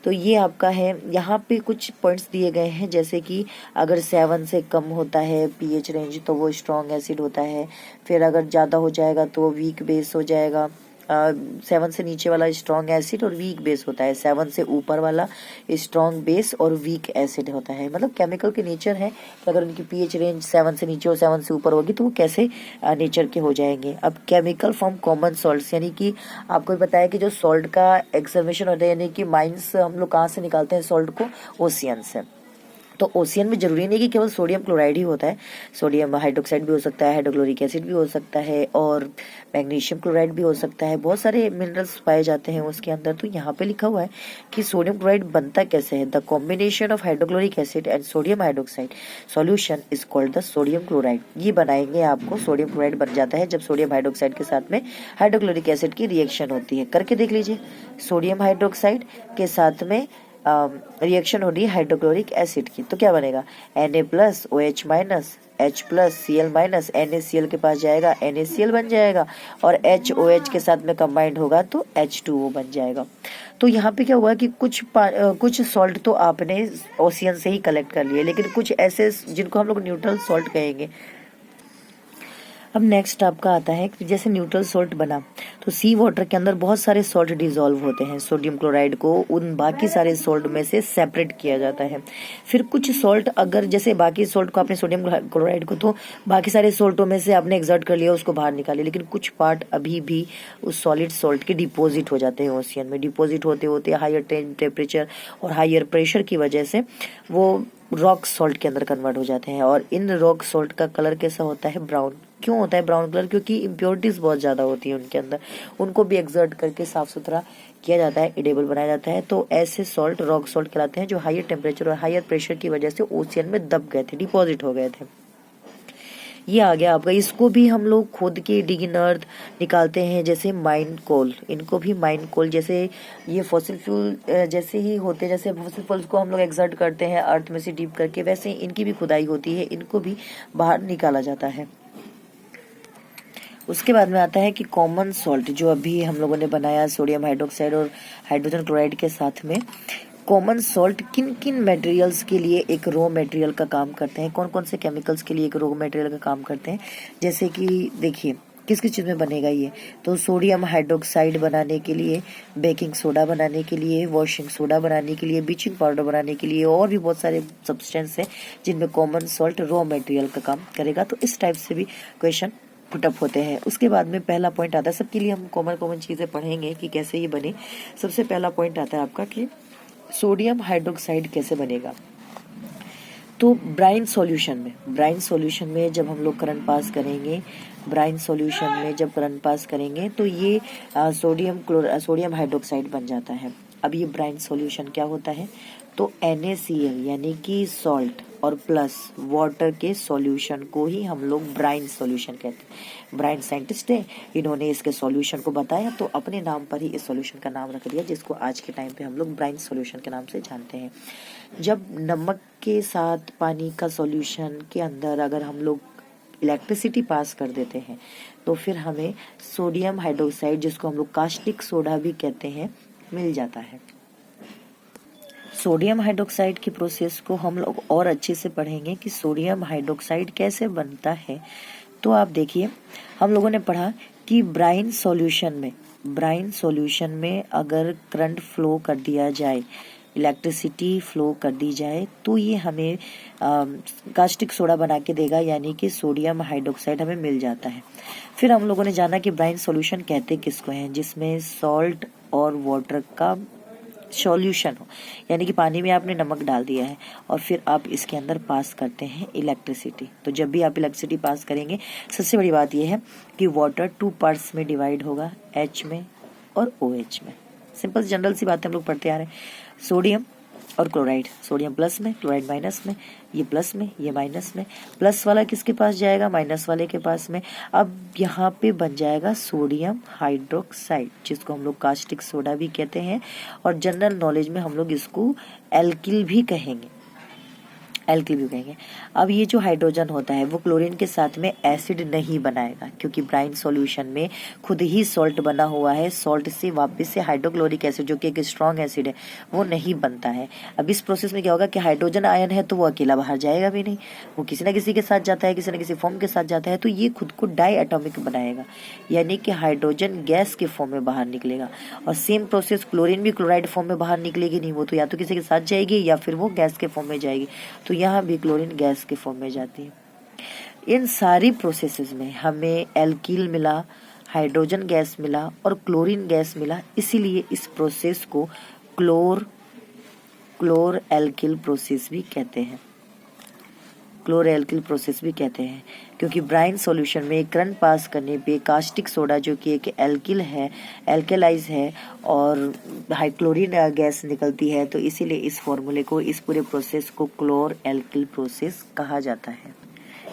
तो ये आपका है। यहाँ पे कुछ पॉइंट्स दिए गए हैं, जैसे कि अगर 7 से कम होता है पीएच रेंज तो वो स्ट्रॉन्ग एसिड होता है, फिर अगर ज़्यादा हो जाएगा तो वो वीक बेस हो जाएगा। 7 से नीचे वाला स्ट्रॉन्ग एसिड और वीक बेस होता है, 7 से ऊपर वाला स्ट्रॉन्ग बेस और वीक एसिड होता है। मतलब केमिकल के नेचर है कि अगर उनकी पीएच रेंज 7 से नीचे और 7 से ऊपर होगी तो वो कैसे नेचर के हो जाएंगे। अब केमिकल फॉर्म कॉमन सॉल्ट्स, यानी कि आपको भी पता है कि जो सॉल्ट का एक्सर्वेशन होता है, यानी कि माइंस हम लोग कहाँ से निकालते हैं सॉल्ट को, ओशियन से। तो ओशियन में जरूरी नहीं कि केवल सोडियम क्लोराइड ही होता है, सोडियम हाइड्रोक्साइड भी हो सकता है, हाइड्रोक्लोरिक एसिड भी हो सकता है और मैग्नीशियम क्लोराइड भी हो सकता है। बहुत सारे मिनरल्स पाए जाते हैं उसके अंदर। तो यहाँ पे लिखा हुआ है कि सोडियम क्लोराइड बनता कैसे है। The combination of hydrochloric acid and sodium hydroxide solution is called the sodium chloride. ये बनाएंगे आपको, सोडियम क्लोराइड बन जाता है जब सोडियम हाइड्रोक्साइड के साथ में हाइड्रोक्लोरिक एसिड की रिएक्शन होती है। करके देख लीजिए, सोडियम हाइड्रोक्साइड के साथ में रिएक्शन हो रही है हाइड्रोक्लोरिक एसिड की, तो क्या बनेगा Na plus OH minus H plus Cl minus NaCl के पास जाएगा, NaCl बन जाएगा और HOH के साथ में कंबाइंड होगा तो H2O बन जाएगा। तो यहाँ पे क्या हुआ कि कुछ सॉल्ट तो आपने ओशियन से ही कलेक्ट कर लिए, लेकिन कुछ ऐसे जिनको हम लोग न्यूट्रल सॉल्ट कहेंगे। अब नेक्स्ट आपका आता है कि जैसे न्यूट्रल सॉल्ट बना तो सी वाटर के अंदर बहुत सारे सॉल्ट डिसॉल्व होते हैं। सोडियम क्लोराइड को उन बाकी सारे सॉल्ट में से सेपरेट किया जाता है। फिर कुछ सॉल्ट, अगर जैसे बाकी सॉल्ट को आपने सोडियम क्लोराइड को तो बाकी सारे सॉल्टों में से आपने एक्सर्ट कर लिया, उसको बाहर निकाल लिया, लेकिन कुछ पार्ट अभी भी उस सॉलिड सॉल्ट के डिपोजिट हो जाते हैं ओशियन में। डिपोजिट होते होते हायर टेम्परेचर और हायर प्रेशर की वजह से वो रॉक सॉल्ट के अंदर कन्वर्ट हो जाते हैं। और इन रॉक सॉल्ट का कलर कैसा होता है, ब्राउन। क्यों होता है ब्राउन कलर? क्योंकि इम्प्योरिटीज बहुत ज़्यादा होती है उनके अंदर, उनको भी एक्सर्ट करके साफ सुथरा किया जाता है, एडेबल बनाया जाता है। तो ऐसे सॉल्ट रॉक सॉल्ट कहलाते हैं जो हायर टेम्परेचर और हायर प्रेशर की वजह से ओशियन में दब गए थे, डिपॉजिट हो गए थे। ये आ गया आपका। इसको भी हम लोग खुद के डिगिंग अर्थ निकालते हैं, जैसे माइन कोल, इनको भी माइन कोल, जैसे ये फॉसिल फ्यूल जैसे ही होते हैं, जैसे फॉसिल फ्यूल्स को हम लोग एक्सर्ट करते हैं अर्थ में से डीप करके, वैसे इनकी भी खुदाई होती है, इनको भी बाहर निकाला जाता है। उसके बाद में आता है कि कॉमन सॉल्ट जो अभी हम लोगों ने बनाया सोडियम हाइड्रोक्साइड और हाइड्रोजन क्लोराइड के साथ में, कॉमन सॉल्ट किन किन मटेरियल्स के लिए एक रॉ मटेरियल का काम करते हैं, कौन कौन से केमिकल्स के लिए एक रॉ मटेरियल का काम करते हैं। जैसे कि देखिए किस किस चीज़ में बनेगा ये, तो सोडियम हाइड्रोक्साइड बनाने के लिए, बेकिंग सोडा बनाने के लिए, वॉशिंग सोडा बनाने के लिए, ब्लीचिंग पाउडर बनाने के लिए, और भी बहुत सारे सब्सटेंस हैं जिनमें कॉमन सॉल्ट रॉ मटेरियल का काम करेगा। तो इस टाइप से भी क्वेश्चन पुटअप होते हैं। उसके बाद में पहला पॉइंट आता है, सबके लिए हम कॉमन कॉमन चीज़ें पढ़ेंगे कि कैसे ये बने। सबसे पहला पॉइंट आता है आपका कि सोडियम हाइड्रोक्साइड कैसे बनेगा। तो ब्राइन सॉल्यूशन में जब हम लोग करंट पास करेंगे, ब्राइन सॉल्यूशन में जब करंट पास करेंगे तो ये सोडियम हाइड्रोक्साइड बन जाता है। अब ये ब्राइन सॉल्यूशन क्या होता है, तो NaCl यानी कि सॉल्ट और प्लस वाटर के सॉल्यूशन को ही हम लोग ब्राइन सॉल्यूशन कहते हैं। ब्राइन साइंटिस्ट है, इन्होंने इसके सॉल्यूशन को बताया तो अपने नाम पर ही इस सॉल्यूशन का नाम रख दिया, जिसको आज के टाइम पे हम लोग ब्राइन सॉल्यूशन के नाम से जानते हैं। जब नमक के साथ पानी का सॉल्यूशन के अंदर अगर हम लोग इलेक्ट्रिसिटी पास कर देते हैं तो फिर हमें सोडियम हाइड्रोक्साइड, जिसको हम लोग कास्टिक सोडा भी कहते हैं, मिल जाता है। सोडियम हाइड्रोक्साइड की प्रोसेस को हम लोग और अच्छे से पढ़ेंगे कि सोडियम हाइड्रोक्साइड कैसे बनता है। तो आप देखिए, हम लोगों ने पढ़ा कि ब्राइन सॉल्यूशन में अगर करंट फ्लो कर दिया जाए, इलेक्ट्रिसिटी फ्लो कर दी जाए, तो ये हमें कास्टिक सोडा बना के देगा, यानी कि सोडियम हाइड्रोक्साइड हमें मिल जाता है। फिर हम लोगों ने जाना कि ब्राइन सॉल्यूशन कहते किसको हैं, जिसमें सॉल्ट और वाटर का सॉल्यूशन हो, यानी कि पानी में आपने नमक डाल दिया है और फिर आप इसके अंदर पास करते हैं इलेक्ट्रिसिटी। तो जब भी आप इलेक्ट्रिसिटी पास करेंगे, सबसे बड़ी बात यह है कि वाटर 2 पार्ट्स में डिवाइड होगा, H में और OH में। सिंपल जनरल सी बातें हम लोग पढ़ते आ रहे हैं। सोडियम और क्लोराइड, सोडियम प्लस में, क्लोराइड माइनस में, ये प्लस में, ये माइनस में। प्लस वाला किसके पास जाएगा, माइनस वाले के पास में। अब यहाँ पे बन जाएगा सोडियम हाइड्रोक्साइड, जिसको हम लोग कास्टिक सोडा भी कहते हैं और जनरल नॉलेज में हम लोग इसको एल्किल भी कहेंगे। एल्किल भी कहेंगे। अब ये जो हाइड्रोजन होता है वो क्लोरीन के साथ में एसिड नहीं बनाएगा, क्योंकि ब्राइन सॉल्यूशन में खुद ही सॉल्ट बना हुआ है। सॉल्ट से वापस से हाइड्रोक्लोरिक एसिड जो कि एक स्ट्रॉन्ग एसिड है वो नहीं बनता है। अब इस प्रोसेस में क्या होगा कि हाइड्रोजन आयन है तो वो अकेला बाहर जाएगा भी नहीं, वो किसी ना किसी के साथ जाता है, किसी ना किसी फॉर्म के साथ जाता है, तो ये खुद को डाई एटॉमिक बनाएगा, यानी कि हाइड्रोजन गैस के फॉर्म में बाहर निकलेगा। और सेम प्रोसेस क्लोरीन भी क्लोराइड फॉर्म में बाहर निकलेगी नहीं, वो तो या तो किसी के साथ जाएगी या फिर वो गैस के फॉर्म में जाएगी। तो यहाँ भी क्लोरीन गैस के फॉर्म में जाती है। इन सारी प्रोसेसेस में हमें एल्किल मिला, हाइड्रोजन गैस मिला और क्लोरीन गैस मिला, इसीलिए इस प्रोसेस को क्लोर एल्किल प्रोसेस भी कहते हैं। क्लोर एल्किल प्रोसेस भी कहते हैं, क्योंकि ब्राइन सॉल्यूशन में करंट पास करने पे कास्टिक सोडा जो कि एक एल्किल है, एल्केलाइज है, और हाइक्लोरीन गैस निकलती है, तो इसीलिए इस फॉर्मूले को, इस पूरे प्रोसेस को क्लोर एल्किल प्रोसेस कहा जाता है।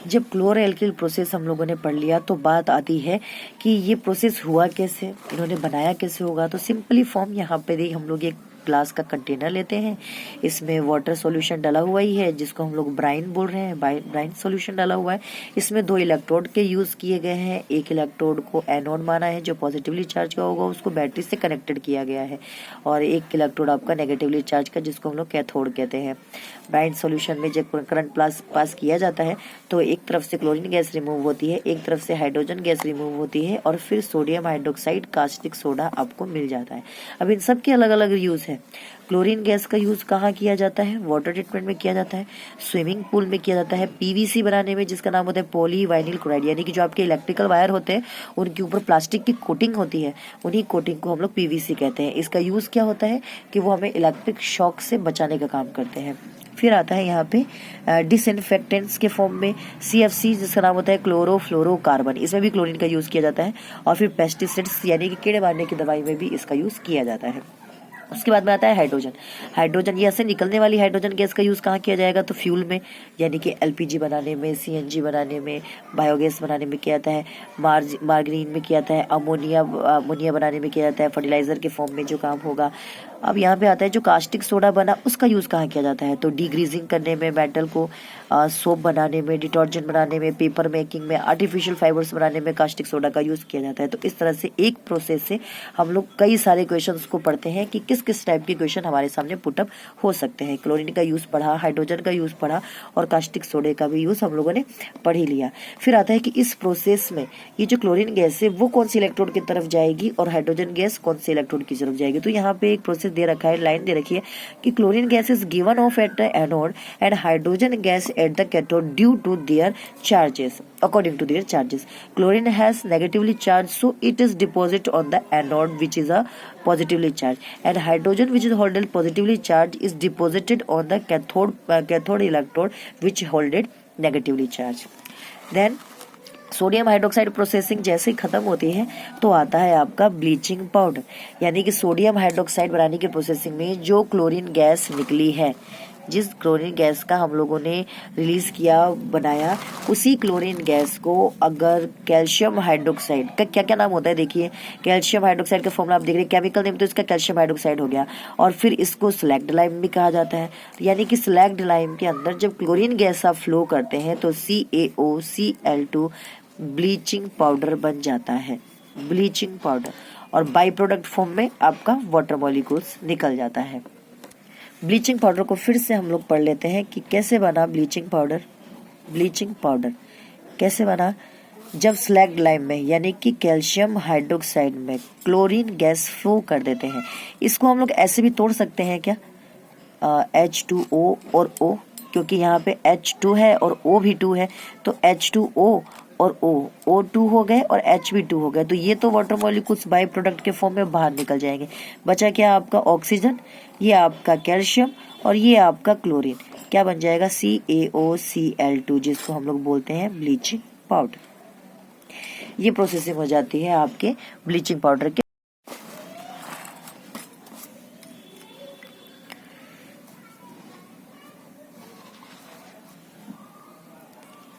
जब क्लोर एल्किल प्रोसेस हम लोगों ने पढ़ लिया तो बात आती है कि ये प्रोसेस हुआ कैसे, इन्होंने बनाया कैसे होगा। तो सिंपली फॉर्म यहाँ पे हम लोग एक ग्लास का कंटेनर लेते हैं, इसमें वाटर सॉल्यूशन डाला हुआ ही है जिसको हम लोग ब्राइन बोल रहे हैं, ब्राइन सॉल्यूशन डाला हुआ है। इसमें 2 इलेक्ट्रोड के यूज किए गए हैं, एक इलेक्ट्रोड को एनोड माना है जो पॉजिटिवली चार्ज का होगा, उसको बैटरी से कनेक्टेड किया गया है, और एक इलेक्ट्रोड आपका नेगेटिवली चार्ज का जिसको हम लोग कैथोड कहते हैं। ब्राइन सॉल्यूशन में जब करंट पास किया जाता है तो एक तरफ से क्लोरीन गैस रिमूव होती है, एक तरफ से हाइड्रोजन गैस रिमूव होती है, और फिर सोडियम हाइड्रोक्साइड कास्टिक सोडा आपको मिल जाता है। अब इन सब के अलग अलग यूज है। क्लोरीन गैस का यूज कहाँ किया जाता है? वाटर ट्रीटमेंट में किया जाता है, स्विमिंग पूल में किया जाता है, पीवीसी बनाने में जिसका नाम होता है पॉली वाइनिल क्लोराइड, यानी कि जो आपके इलेक्ट्रिकल वायर होते हैं उनके ऊपर प्लास्टिक की कोटिंग होती है, उन्हीं कोटिंग को हम लोग पीवीसी कहते हैं। इसका यूज क्या होता है कि वो हमें इलेक्ट्रिक शॉक से बचाने का काम करते हैं। फिर आता है यहाँ पे डिसइंफेक्टेंट्स के फॉर्म में CFC जिसका नाम होता है क्लोरोफ्लोरोकार्बन, इसमें भी क्लोरीन का यूज किया जाता है। और फिर पेस्टिसाइड्स यानी कि कीड़े मारने की दवाई में भी इसका यूज किया जाता है। उसके बाद में आता है हाइड्रोजन ये ऐसे निकलने वाली हाइड्रोजन गैस का यूज कहाँ किया जाएगा? तो फ्यूल में, यानी कि LPG बनाने में, CNG बनाने में, बायोगैस बनाने में किया जाता है, मार्गरीन में किया जाता है, अमोनिया बनाने में किया जाता है, फर्टिलाइजर के फॉर्म में जो काम होगा। अब यहाँ पे आता है जो कास्टिक सोडा बना उसका यूज कहाँ किया जाता है? तो डीग्रीजिंग करने में, मेटल को सोप बनाने में, डिटर्जेंट बनाने में, पेपर मेकिंग में, आर्टिफिशियल फाइबर्स बनाने में कास्टिक सोडा का यूज किया जाता है। तो इस तरह से एक प्रोसेस से हम लोग कई सारे क्वेश्चंस को पढ़ते हैं कि किस किस टाइप के क्वेश्चन हमारे सामने पुटअप हो सकते हैं। क्लोरीन का यूज पढ़ा, हाइड्रोजन का यूज पढ़ा, और कास्टिक सोडे का भी यूज हम लोगों ने पढ़ ही लिया। फिर आता है कि इस प्रोसेस में ये जो क्लोरीन गैस है वो कौन सी इलेक्ट्रोड की तरफ जाएगी और हाइड्रोजन गैस कौन से इलेक्ट्रोड की तरफ जाएगी। तो यहाँ पे एक प्रोसेस दे रखा है, लाइन दे रखी है कि chlorine gas is given off at the anode and hydrogen gas at the cathode due to their charges, according to their charges. Chlorine has negatively charged, so it is deposited on the anode, which is a positively charged, and hydrogen, which is holded positively charged, is deposited on the cathode electrode, which holded negatively charged. Then sodium hydroxide processing जैसे ही खत्म होती है तो आता है आपका bleaching powder, यानी कि सोडियम हाइड्रोक्साइड बनाने की प्रोसेसिंग में जो क्लोरीन गैस निकली है, जिस क्लोरीन गैस का हम लोगों ने रिलीज किया, बनाया, उसी क्लोरीन गैस को अगर कैल्शियम हाइड्रोक्साइड का क्या क्या नाम होता है देखिए, कैल्शियम हाइड्रोक्साइड का फॉर्मूला आप देख रहे हैं, केमिकल नेम तो इसका कैल्शियम हाइड्रोक्साइड हो गया, और फिर इसको स्लैग्ड लाइम भी कहा जाता है। यानी कि स्लैग्ड लाइम के अंदर जब क्लोरीन गैस आप फ्लो करते हैं तो CaOCl2 ब्लीचिंग पाउडर बन जाता है, ब्लीचिंग पाउडर, और बाई प्रोडक्ट फॉर्म में आपका वाटर मॉलिक्यूल्स निकल जाता है। ब्लीचिंग पाउडर को फिर से हम लोग पढ़ लेते हैं कि कैसे बना ब्लीचिंग पाउडर। ब्लीचिंग पाउडर कैसे बना? जब स्लैग्ड लाइम में यानी कि कैल्शियम हाइड्रोक्साइड में क्लोरीन गैस फ्लो कर देते हैं, इसको हम लोग ऐसे भी तोड़ सकते हैं क्या? H2O और O, क्योंकि यहाँ पे H2 है और O भी 2 है, तो H2O और O2 हो गए और H भी 2 हो गए, तो ये तो वाटर मॉलिक्यूल्स बाई प्रोडक्ट के फॉर्म में बाहर निकल जाएंगे। बचा क्या आपका? ऑक्सीजन, ये आपका कैल्शियम, और ये आपका क्लोरीन, क्या बन जाएगा? CaOCl2, जिसको हम लोग बोलते हैं ब्लीचिंग पाउडर। ये प्रोसेसिंग हो जाती है आपके ब्लीचिंग पाउडर के।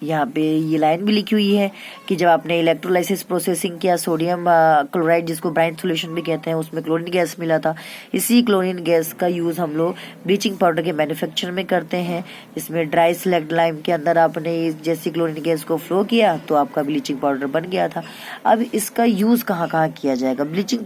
यहाँ पे ये लाइन भी लिखी हुई है कि जब आपने इलेक्ट्रोलाइसिस प्रोसेसिंग किया सोडियम क्लोराइड जिसको ब्राइन सोल्यूशन भी कहते हैं उसमें क्लोरीन गैस मिला था। इसी क्लोरीन गैस का यूज़ हम लोग ब्लीचिंग पाउडर के मैन्युफैक्चर में करते हैं। इसमें ड्राई स्लैग्ड लाइम के अंदर आपने जैसी क्लोरीन गैस को फ्लो किया तो आपका ब्लीचिंग पाउडर बन गया था। अब इसका यूज़ कहाँ कहाँ किया जाएगा? ब्लीचिंग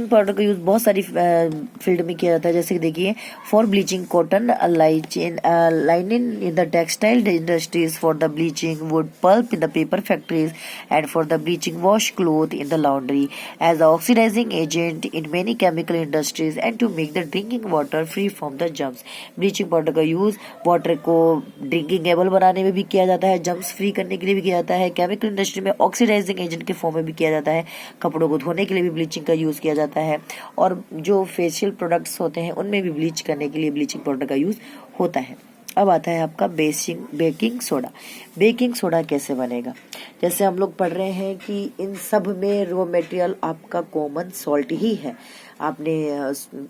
पाउडर का यूज़ बहुत सारी फील्ड में किया जाता है। जैसे कि देखिए, for bleaching cotton linen in the textile industries, for the bleaching wood pulp in the paper factories and for the bleaching wash cloth in the laundry as oxidising agent in many chemical industries and to make the drinking water free from the germs. Bleaching powder का use water को drinking able बनाने में भी किया जाता है, germs free करने के लिए भी किया जाता है, केमिकल इंडस्ट्री में ऑक्सीडाइजिंग एजेंट के फॉर्म में भी किया जाता है, कपड़ों को धोने के लिए भी ब्लीचिंग का यूज़ किया जाता है, और जो फेशियल प्रोडक्ट्स होते हैं उनमें भी ब्लीच करने के लिए ब्लीचिंग पाउडर का यूज़ होता है। अब आता है आपका बेकिंग सोडा। बेकिंग सोडा कैसे बनेगा? जैसे हम लोग पढ़ रहे हैं कि इन सब में रॉ मटेरियल आपका कॉमन सॉल्ट ही है। आपने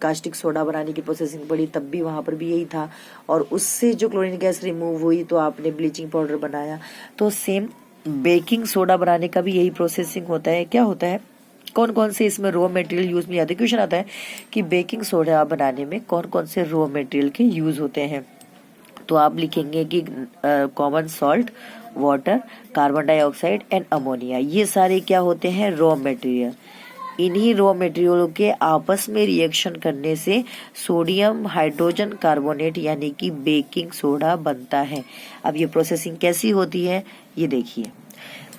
कास्टिक सोडा बनाने की प्रोसेसिंग पढ़ी, तब भी वहाँ पर भी यही था, और उससे जो क्लोरीन गैस रिमूव हुई तो आपने ब्लीचिंग पाउडर बनाया। तो सेम बेकिंग सोडा बनाने का भी यही प्रोसेसिंग होता है। क्या होता है, कौन कौन से इसमें रॉ मटेरियल यूज में आते हैं? क्वेश्चन आता है कि बेकिंग सोडा बनाने में कौन कौन से रॉ मटेरियल के यूज होते हैं। तो आप लिखेंगे कि common salt, water, carbon dioxide and ammonia, ये सारे क्या होते हैं? Raw material. इन्हीं रॉ मटेरियलों के आपस में रिएक्शन करने से सोडियम हाइड्रोजन कार्बोनेट यानी कि बेकिंग सोडा बनता है। अब ये प्रोसेसिंग कैसी होती है ये देखिए,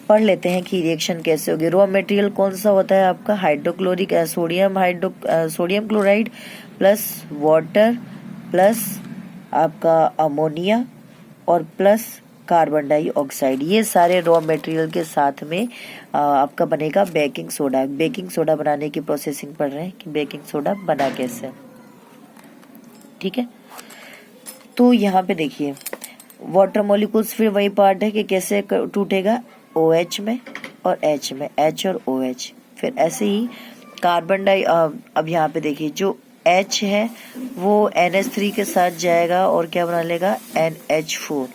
पढ़ लेते हैं कि रिएक्शन कैसे होगी। रॉ मटेरियल कौन सा होता है आपका? Hydrochloric sodium chloride plus water plus आपका अमोनिया और प्लस कार्बन डाइऑक्साइड, ये सारे रॉ मटेरियल के साथ में आपका बनेगा बेकिंग सोडा। बेकिंग सोडा बनाने की प्रोसेसिंग पढ़ रहे हैं कि बेकिंग सोडा बना कैसे, ठीक है। तो यहाँ पे देखिए, वाटर मॉलिक्यूल्स फिर वही पार्ट है कि कैसे टूटेगा, OH में और H में, H और OH। फिर ऐसे ही कार्बन डाई अब यहाँ पे देखिए, जो H है वो NH3 के साथ जाएगा और क्या बना लेगा? NH4,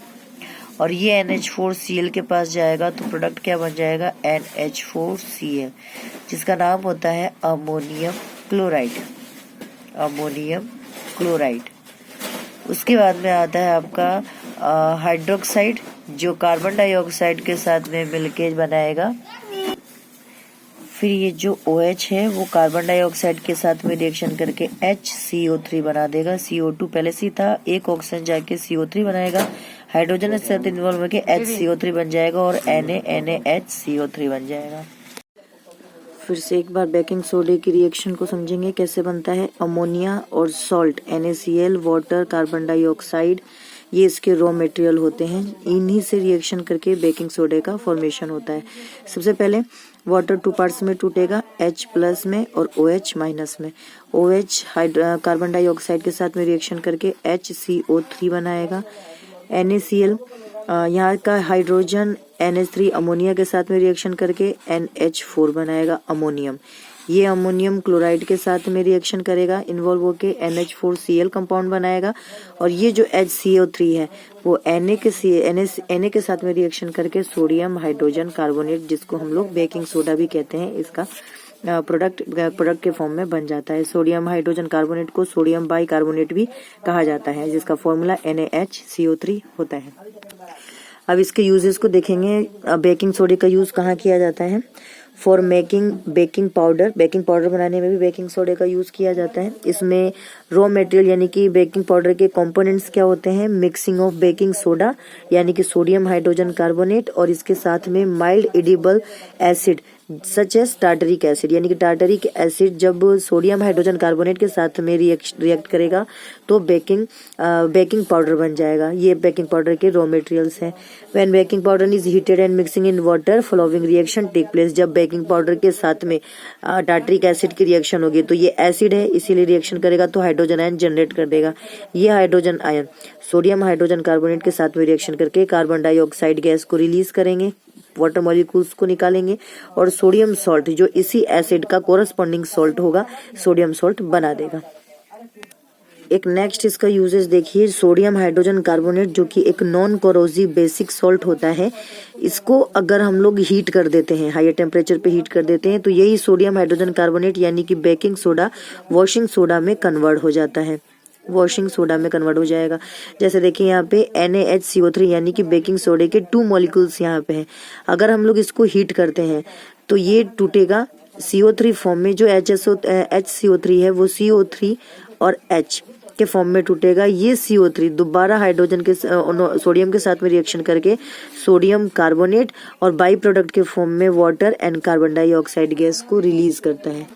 और ये NH4Cl के पास जाएगा तो प्रोडक्ट क्या बन जाएगा? NH4Cl, जिसका नाम होता है अमोनियम क्लोराइड। उसके बाद में आता है आपका हाइड्रोक्साइड, जो कार्बन डाइऑक्साइड के साथ में मिलके बनाएगा। फिर ये जो OH है वो कार्बन डाइऑक्साइड के साथ में रिएक्शन करके HCO3 बना देगा। CO2 पहले से था, एक ऑक्सीजन जाके CO3 बनाएगा, हाइड्रोजन के साथ इन्वॉल्व होकर HCO3 बन जाएगा और NaNaHCO3 बन जाएगा। फिर से एक बार बेकिंग सोडे की रिएक्शन को समझेंगे कैसे बनता है। अमोनिया और salt NaCl, water, carbon dioxide, ये इसके रॉ मटेरियल होते हैं। इन्हीं से रिएक्शन करके बेकिंग सोडे का फॉर्मेशन होता है। सबसे पहले वाटर 2 पार्ट्स में टूटेगा, H प्लस में और OH माइनस में। OH कार्बन डाइऑक्साइड के साथ में रिएक्शन करके HCO3 बनाएगा। NaCl यहाँ का हाइड्रोजन NH3 अमोनिया के साथ में रिएक्शन करके NH4 बनाएगा, अमोनियम। ये अमोनियम क्लोराइड के साथ में रिएक्शन करेगा, इन्वॉल्व होके NH4Cl कंपाउंड बनाएगा, और ये जो HCO3 है वो Na के साथ में रिएक्शन करके सोडियम हाइड्रोजन कार्बोनेट, जिसको हम लोग बेकिंग सोडा भी कहते हैं, इसका प्रोडक्ट के फॉर्म में बन जाता है। सोडियम हाइड्रोजन कार्बोनेट को सोडियम बाई कार्बोनेट भी कहा जाता है, जिसका फॉर्मूला NaHCO3 होता है। अब इसके यूजेस को देखेंगे। बेकिंग सोडे का यूज कहाँ किया जाता है? For making baking powder. Baking powder बनाने में भी बेकिंग सोडे का यूज किया जाता है। इसमें रॉ मटेरियल यानी कि बेकिंग पाउडर के कंपोनेंट्स क्या होते हैं? मिक्सिंग ऑफ बेकिंग सोडा यानी कि सोडियम हाइड्रोजन कार्बोनेट, और इसके साथ में mild edible acid such as tartaric acid, यानी कि टार्टरिक एसिड जब सोडियम हाइड्रोजन कार्बोनेट के साथ में रिएक्ट करेगा तो बेकिंग पाउडर बन जाएगा। ये बेकिंग पाउडर के रॉ मटेरियल्स हैं। When baking powder is heated and mixing in water, following reaction take place. जब बेकिंग पाउडर के साथ में टार्टरिक एसिड की रिएक्शन होगी तो ये एसिड है, इसीलिए रिएक्शन करेगा तो हाइड्रोजन आयन जनरेट कर देगा। ये hydrogen ion sodium hydrogen carbonate के साथ में रिएक्शन करके कार्बन डाइऑक्साइड गैस को रिलीज करेंगे, वाटर मॉलिक्यूल्स को निकालेंगे, और सोडियम सॉल्ट जो इसी एसिड का कोरस्पॉन्डिंग सॉल्ट होगा, सोडियम सॉल्ट बना देगा। एक नेक्स्ट इसका यूजेस देखिए, सोडियम हाइड्रोजन कार्बोनेट जो कि एक नॉन कोरोसिव बेसिक सॉल्ट होता है, इसको अगर हम लोग हीट कर देते हैं, हायर टेम्परेचर पे हीट कर देते हैं, तो यही सोडियम हाइड्रोजन कार्बोनेट यानी कि बेकिंग सोडा वॉशिंग सोडा में कन्वर्ट हो जाता है, वॉशिंग सोडा में कन्वर्ट हो जाएगा। जैसे देखिए यहाँ पे NaHCO3 यानी कि बेकिंग सोडे के 2 मॉलिक्यूल्स यहाँ पे हैं। अगर हम लोग इसको हीट करते हैं तो ये टूटेगा CO3 फॉर्म में। जो HCO3 है वो CO3 और H के फॉर्म में टूटेगा। ये CO3 दोबारा हाइड्रोजन के सोडियम के साथ में रिएक्शन करके सोडियम कार्बोनेट और बाई प्रोडक्ट के फॉर्म में water and carbon dioxide gas को रिलीज करता है।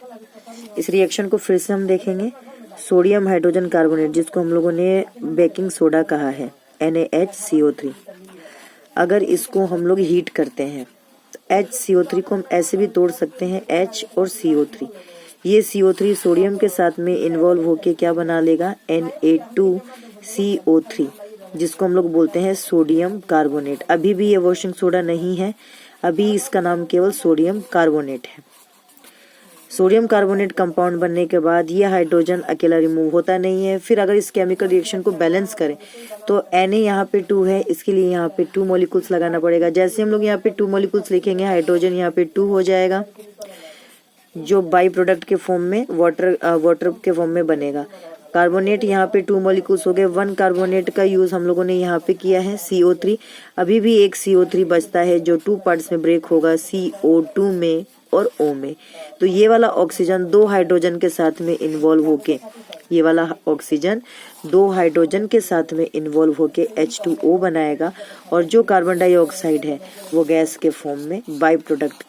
इस रिएक्शन को फिर से हम देखेंगे। सोडियम हाइड्रोजन कार्बोनेट जिसको हम लोगों ने बेकिंग सोडा कहा है, NaHCO3, अगर इसको हम लोग हीट करते हैं तो HCO3 को हम ऐसे भी तोड़ सकते हैं, H और CO3। ये CO3 सोडियम के साथ में इन्वॉल्व होके क्या बना लेगा, Na2CO3, जिसको हम लोग बोलते हैं सोडियम कार्बोनेट। अभी भी ये वॉशिंग सोडा नहीं है, अभी इसका नाम केवल सोडियम कार्बोनेट है। सोडियम कार्बोनेट कंपाउंड बनने के बाद ये हाइड्रोजन अकेला रिमूव होता नहीं है। फिर अगर इस केमिकल रिएक्शन को बैलेंस करें तो Na यहाँ पे 2 है, इसके लिए यहाँ पे 2 मॉलिक्यूल्स लगाना पड़ेगा। जैसे हम लोग यहाँ पे 2 मॉलिक्यूल्स लिखेंगे, हाइड्रोजन यहाँ पे 2 हो जाएगा, जो बाई प्रोडक्ट के फॉर्म में वाटर के फॉर्म में बनेगा। कार्बोनेट यहाँ पे 2 मॉलिक्यूल्स हो गए। 1 कार्बोनेट का यूज हम लोगों ने यहाँ पे किया है, CO3। अभी भी एक CO3 बचता है जो 2 पार्ट्स में ब्रेक होगा, CO2 में और O में। तो ये वाला ऑक्सीजन 2 हाइड्रोजन के साथ में इन्वॉल्व होके, ये वाला ऑक्सीजन 2 हाइड्रोजन के साथ में इन्वॉल्व होके H2O बनाएगा, और जो कार्बन डाइऑक्साइड है वो गैस के फॉर्म में बाई प्रोडक्ट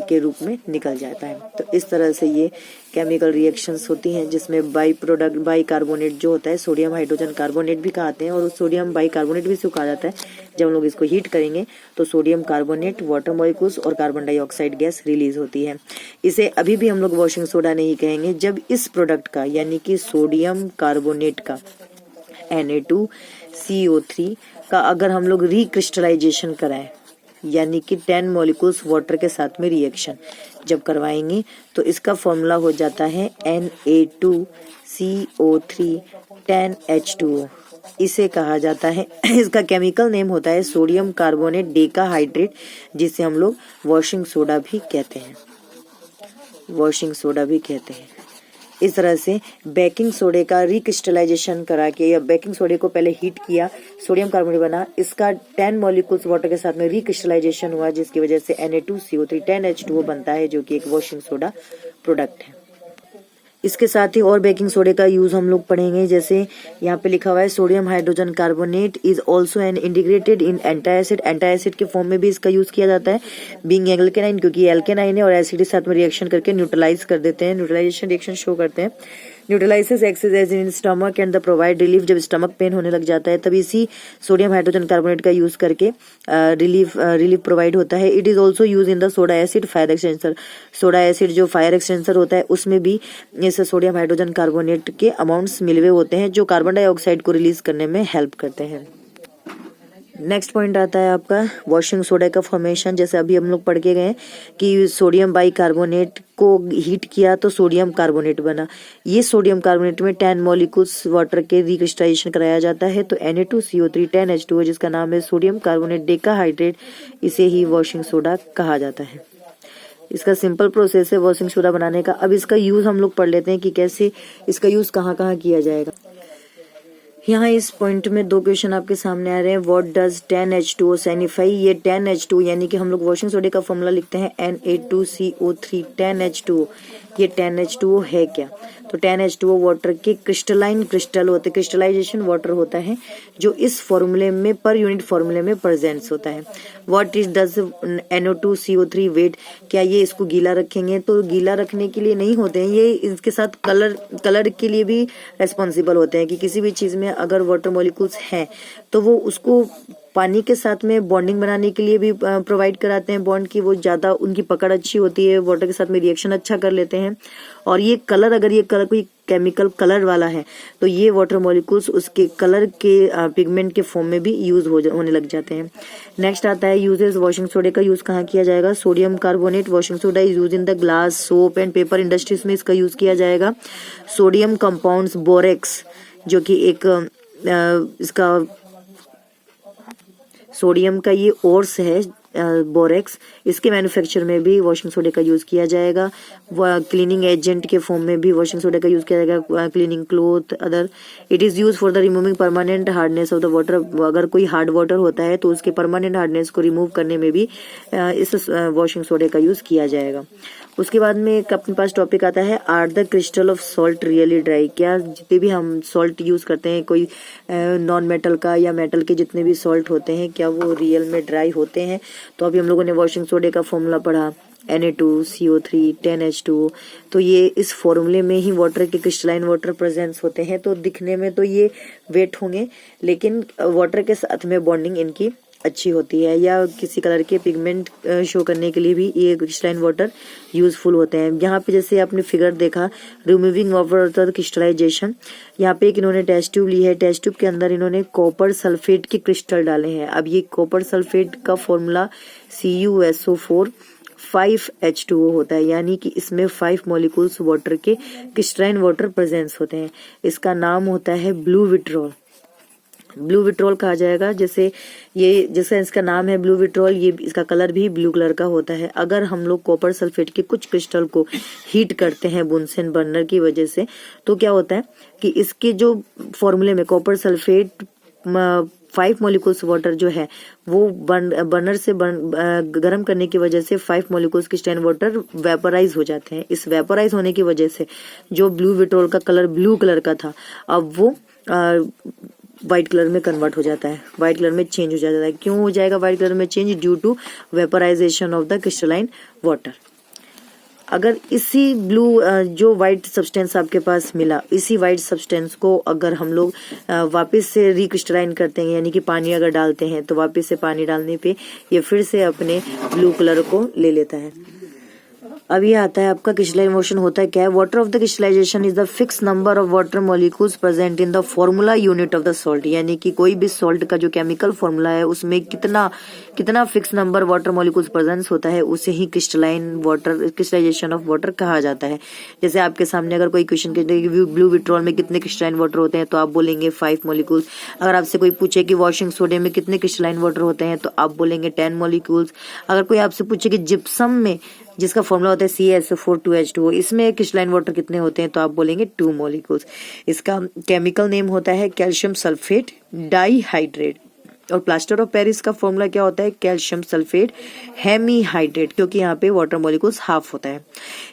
के रूप में निकल जाता है। तो इस तरह से ये केमिकल रिएक्शंस होती हैं जिसमें बाई प्रोडक्ट, बाई कार्बोनेट जो होता है, सोडियम हाइड्रोजन कार्बोनेट भी कहते हैं और सोडियम बाई कार्बोनेट भी इसको कहा जाता है। जब हम लोग इसको हीट करेंगे तो सोडियम कार्बोनेट, वाटर मॉलिक्यूल्स और कार्बन डाइऑक्साइड गैस रिलीज होती है। इसे अभी भी हम लोग वॉशिंग सोडा नहीं कहेंगे जब इस प्रोडक्ट का यानी कि सोडियम कार्बोनेट का Na2CO3 का अगर हम लोग रिक्रिस्टलाइजेशन कराएं, यानी कि 10 मॉलिक्यूल्स वाटर के साथ में रिएक्शन जब करवाएंगे तो इसका फॉर्मूला हो जाता है Na2CO3 10H2O। इसे कहा जाता है, इसका केमिकल नेम होता है सोडियम कार्बोनेट डेकाहाइड्रेट, जिसे हम लोग वॉशिंग सोडा भी कहते हैं, वॉशिंग सोडा भी कहते हैं। इस तरह से बेकिंग सोडे का रिक्रिस्टलाइजेशन करा के, या बेकिंग सोडे को पहले हीट किया, सोडियम कार्बोनेट बना, इसका 10 मॉलिक्यूल्स वाटर के साथ में रिक्रिस्टलाइजेशन हुआ, जिसकी वजह से Na2CO3 10H2O बनता है, जो कि एक वॉशिंग सोडा प्रोडक्ट है। इसके साथ ही और बेकिंग सोडे का यूज हम लोग पढ़ेंगे। जैसे यहाँ पे लिखा हुआ है sodium hydrogen carbonate is also an integrated in antacid. Antacid के फॉर्म में भी इसका यूज किया जाता है, बीइंग एल्केनाइन, क्योंकि एल्केनाइन है और एसिड के साथ में रिएक्शन करके न्यूट्रलाइज कर देते हैं, न्यूट्रलाइजेशन रिएक्शन शो करते हैं। Neutralises excess acid in stomach and the provide relief. जब स्टमक पेन होने लग जाता है तभी इसी सोडियम हाइड्रोजन कार्बोनेट का यूज करके रिलीफ प्रोवाइड होता है। It is also use in the soda acid fire extinguisher. Soda acid जो फायर एक्सटेंसर होता है उसमें भी इस सोडियम हाइड्रोजन कार्बोनेट के अमाउंट्स मिलवे होते हैं जो कार्बन डाइऑक्साइड को रिलीज करने में हेल्प करते हैं। नेक्स्ट पॉइंट आता है आपका वॉशिंग सोडा का फॉर्मेशन। जैसे अभी हम लोग पढ़ के गए कि सोडियम बाई कार्बोनेट को हीट किया तो सोडियम कार्बोनेट बना। ये सोडियम कार्बोनेट में 10 मॉलिक्यूल्स वाटर के रिक्रिस्टलाइजेशन कराया जाता है, तो Na2CO3 10H2O, जिसका नाम है सोडियम कार्बोनेट डेकाहाइड्रेट, इसे ही वॉशिंग सोडा कहा जाता है। इसका सिंपल प्रोसेस है वॉशिंग सोडा बनाने का। अब इसका यूज हम लोग पढ़ लेते हैं कि कैसे इसका यूज कहाँ कहाँ किया जाएगा। यहाँ इस पॉइंट में 2 क्वेश्चन आपके सामने आ रहे हैं। What does 10H2O signify. ये 10H2O यानी कि हम लोग वॉशिंग सोडे का फॉर्मूला लिखते हैं Na2CO3 10H2O। ये 10H2O है क्या? तो 10H2O वाटर के क्रिस्टलाइन क्रिस्टल होते, क्रिस्टलाइजेशन वाटर होता है जो इस फॉर्मूले में पर यूनिट फॉर्मूले में प्रेजेंट्स होता है। What is does Na2CO3 wet. क्या ये इसको गीला रखेंगे? तो गीला रखने के लिए नहीं होते हैं, ये इसके साथ कलर के लिए भी रेस्पॉन्सिबल होते हैं कि किसी भी चीज में अगर वाटर मॉलिक्यूल्स हैं तो वो उसको पानी के साथ में बॉन्डिंग बनाने के लिए भी प्रोवाइड कराते हैं बॉन्ड की, वो ज्यादा उनकी पकड़ अच्छी होती है, वाटर के साथ में रिएक्शन अच्छा कर लेते हैं। और ये कलर, अगर ये कलर कोई केमिकल कलर वाला है तो ये वाटर मॉलिक्यूल्स उसके कलर के पिगमेंट के फॉर्म में भी यूज होने लग जाते हैं। नेक्स्ट आता है यूजेस। वॉशिंग सोडे का यूज कहाँ किया जाएगा? Sodium carbonate washing soda is use in the glass, soap and paper industries में इसका यूज किया जाएगा। सोडियम कंपाउंड्स बोरेक्स, जो कि एक इसका सोडियम का ये ओर्स है, बोरेक्स। इसके मैन्युफैक्चर में भी वॉशिंग सोडे का यूज़ किया जाएगा। क्लीनिंग एजेंट के फॉर्म में भी वॉशिंग सोडे का यूज़ किया जाएगा, cleaning cloth other. It is use for the removing permanent hardness of the water. अगर कोई हार्ड वाटर होता है तो उसके परमानेंट हार्डनेस को रिमूव करने में भी इस वॉशिंग सोडे का यूज़ किया जाएगा। उसके बाद में एक अपने पास टॉपिक आता है, are the crystal of salt really dry. क्या जितने भी हम सॉल्ट यूज़ करते हैं, कोई नॉन मेटल का या मेटल के जितने भी सॉल्ट होते हैं, क्या वो रियल में ड्राई होते हैं? तो अभी हम लोगों ने वॉशिंग सोडे का फॉर्मूला पढ़ा, Na2CO3 10H2O। तो ये इस फॉर्मूले में ही वाटर के क्रिस्टलाइन वाटर प्रेजेंस होते हैं। तो दिखने में तो ये वेट होंगे, लेकिन वाटर के साथ में बॉन्डिंग इनकी अच्छी होती है, या किसी कलर के पिगमेंट शो करने के लिए भी ये क्रिस्टलाइन वाटर यूजफुल होते हैं। यहाँ पे जैसे आपने फिगर देखा, रिमूविंग वाटर क्रिस्टलाइजेशन, यहाँ पे एक इन्होंने टेस्ट ट्यूब ली है। टेस्ट ट्यूब के अंदर इन्होंने कॉपर सल्फेट के क्रिस्टल डाले हैं। अब ये कॉपर सल्फेट का फॉर्मूला CuSO4 5H2O होता है, यानी कि इसमें 5 मॉलिक्यूल्स वाटर के क्रिस्टलाइन वाटर प्रेजेंस होते हैं। इसका नाम होता है ब्लू विट्रॉल। ब्लू विट्रॉल कहा जाएगा, जैसे इसका नाम है ब्लू विट्रॉल, ये इसका कलर भी ब्लू कलर का होता है। अगर हम लोग कॉपर सल्फेट के कुछ क्रिस्टल को हीट करते हैं बुनसेन बर्नर की वजह से, तो क्या होता है कि इसके जो फॉर्मूले में कॉपर सल्फेट 5 मॉलिक्यूल्स वाटर जो है वो बर्नर से गर्म करने की वजह से 5 मॉलिक्यूल्स क्रिस्टलाइन वाटर वेपराइज हो जाते हैं। इस वेपराइज होने की वजह से जो ब्लू विट्रॉल का कलर ब्लू कलर का था, अब वो व्हाइट कलर में कन्वर्ट हो जाता है, व्हाइट कलर में चेंज हो जाता है। क्यों हो जाएगा व्हाइट कलर में change? Due to vaporisation of the crystalline water. अगर इसी ब्लू जो व्हाइट सब्सटेंस आपके पास मिला, इसी व्हाइट सब्सटेंस को अगर हम लोग वापस से रिक्रिस्टलाइन करते हैं, यानी कि पानी अगर डालते हैं, तो वापस से पानी डालने पे ये फिर से अपने ब्लू कलर को ले लेता है। अब ये आता है आपका क्रिस्टलाइन मोशन होता है क्या है? Water of the crystallisation is the fix number of water molecules present in the formula unit of the salt, यानी कि कोई भी सॉल्ट का जो केमिकल फॉर्मूला है उसमें कितना fix number water molecules presence होता है, उसे ही क्रिस्टलाइजेशन ऑफ वाटर कहा जाता है। जैसे आपके सामने अगर कोई क्वेश्चन ब्लू विट्रॉल में कितने क्रिस्टलाइन वाटर होते हैं, तो आप बोलेंगे 5 मॉलिक्यूल्स। अगर आपसे कोई पूछे कि वॉशिंग सोडे में कितने क्रिस्टलाइन वाटर होते हैं, तो आप बोलेंगे 10 मॉलिक्यूल्स। अगर कोई आपसे पूछे कि जिप्सम में, जिसका फॉर्मूला होता है CaSO4 2H2O, इसमें क्रिस्टलाइन वाटर कितने होते हैं, तो आप बोलेंगे 2 मॉलिक्यूल्स। इसका केमिकल नेम होता है कैल्शियम सल्फेट डाइहाइड्रेट। और प्लास्टर ऑफ पेरिस का फॉर्मूला क्या होता है? कैल्शियम सल्फेट हेमीहाइड्रेट, क्योंकि यहाँ पे वाटर मॉलिक्यूल्स हाफ होता है।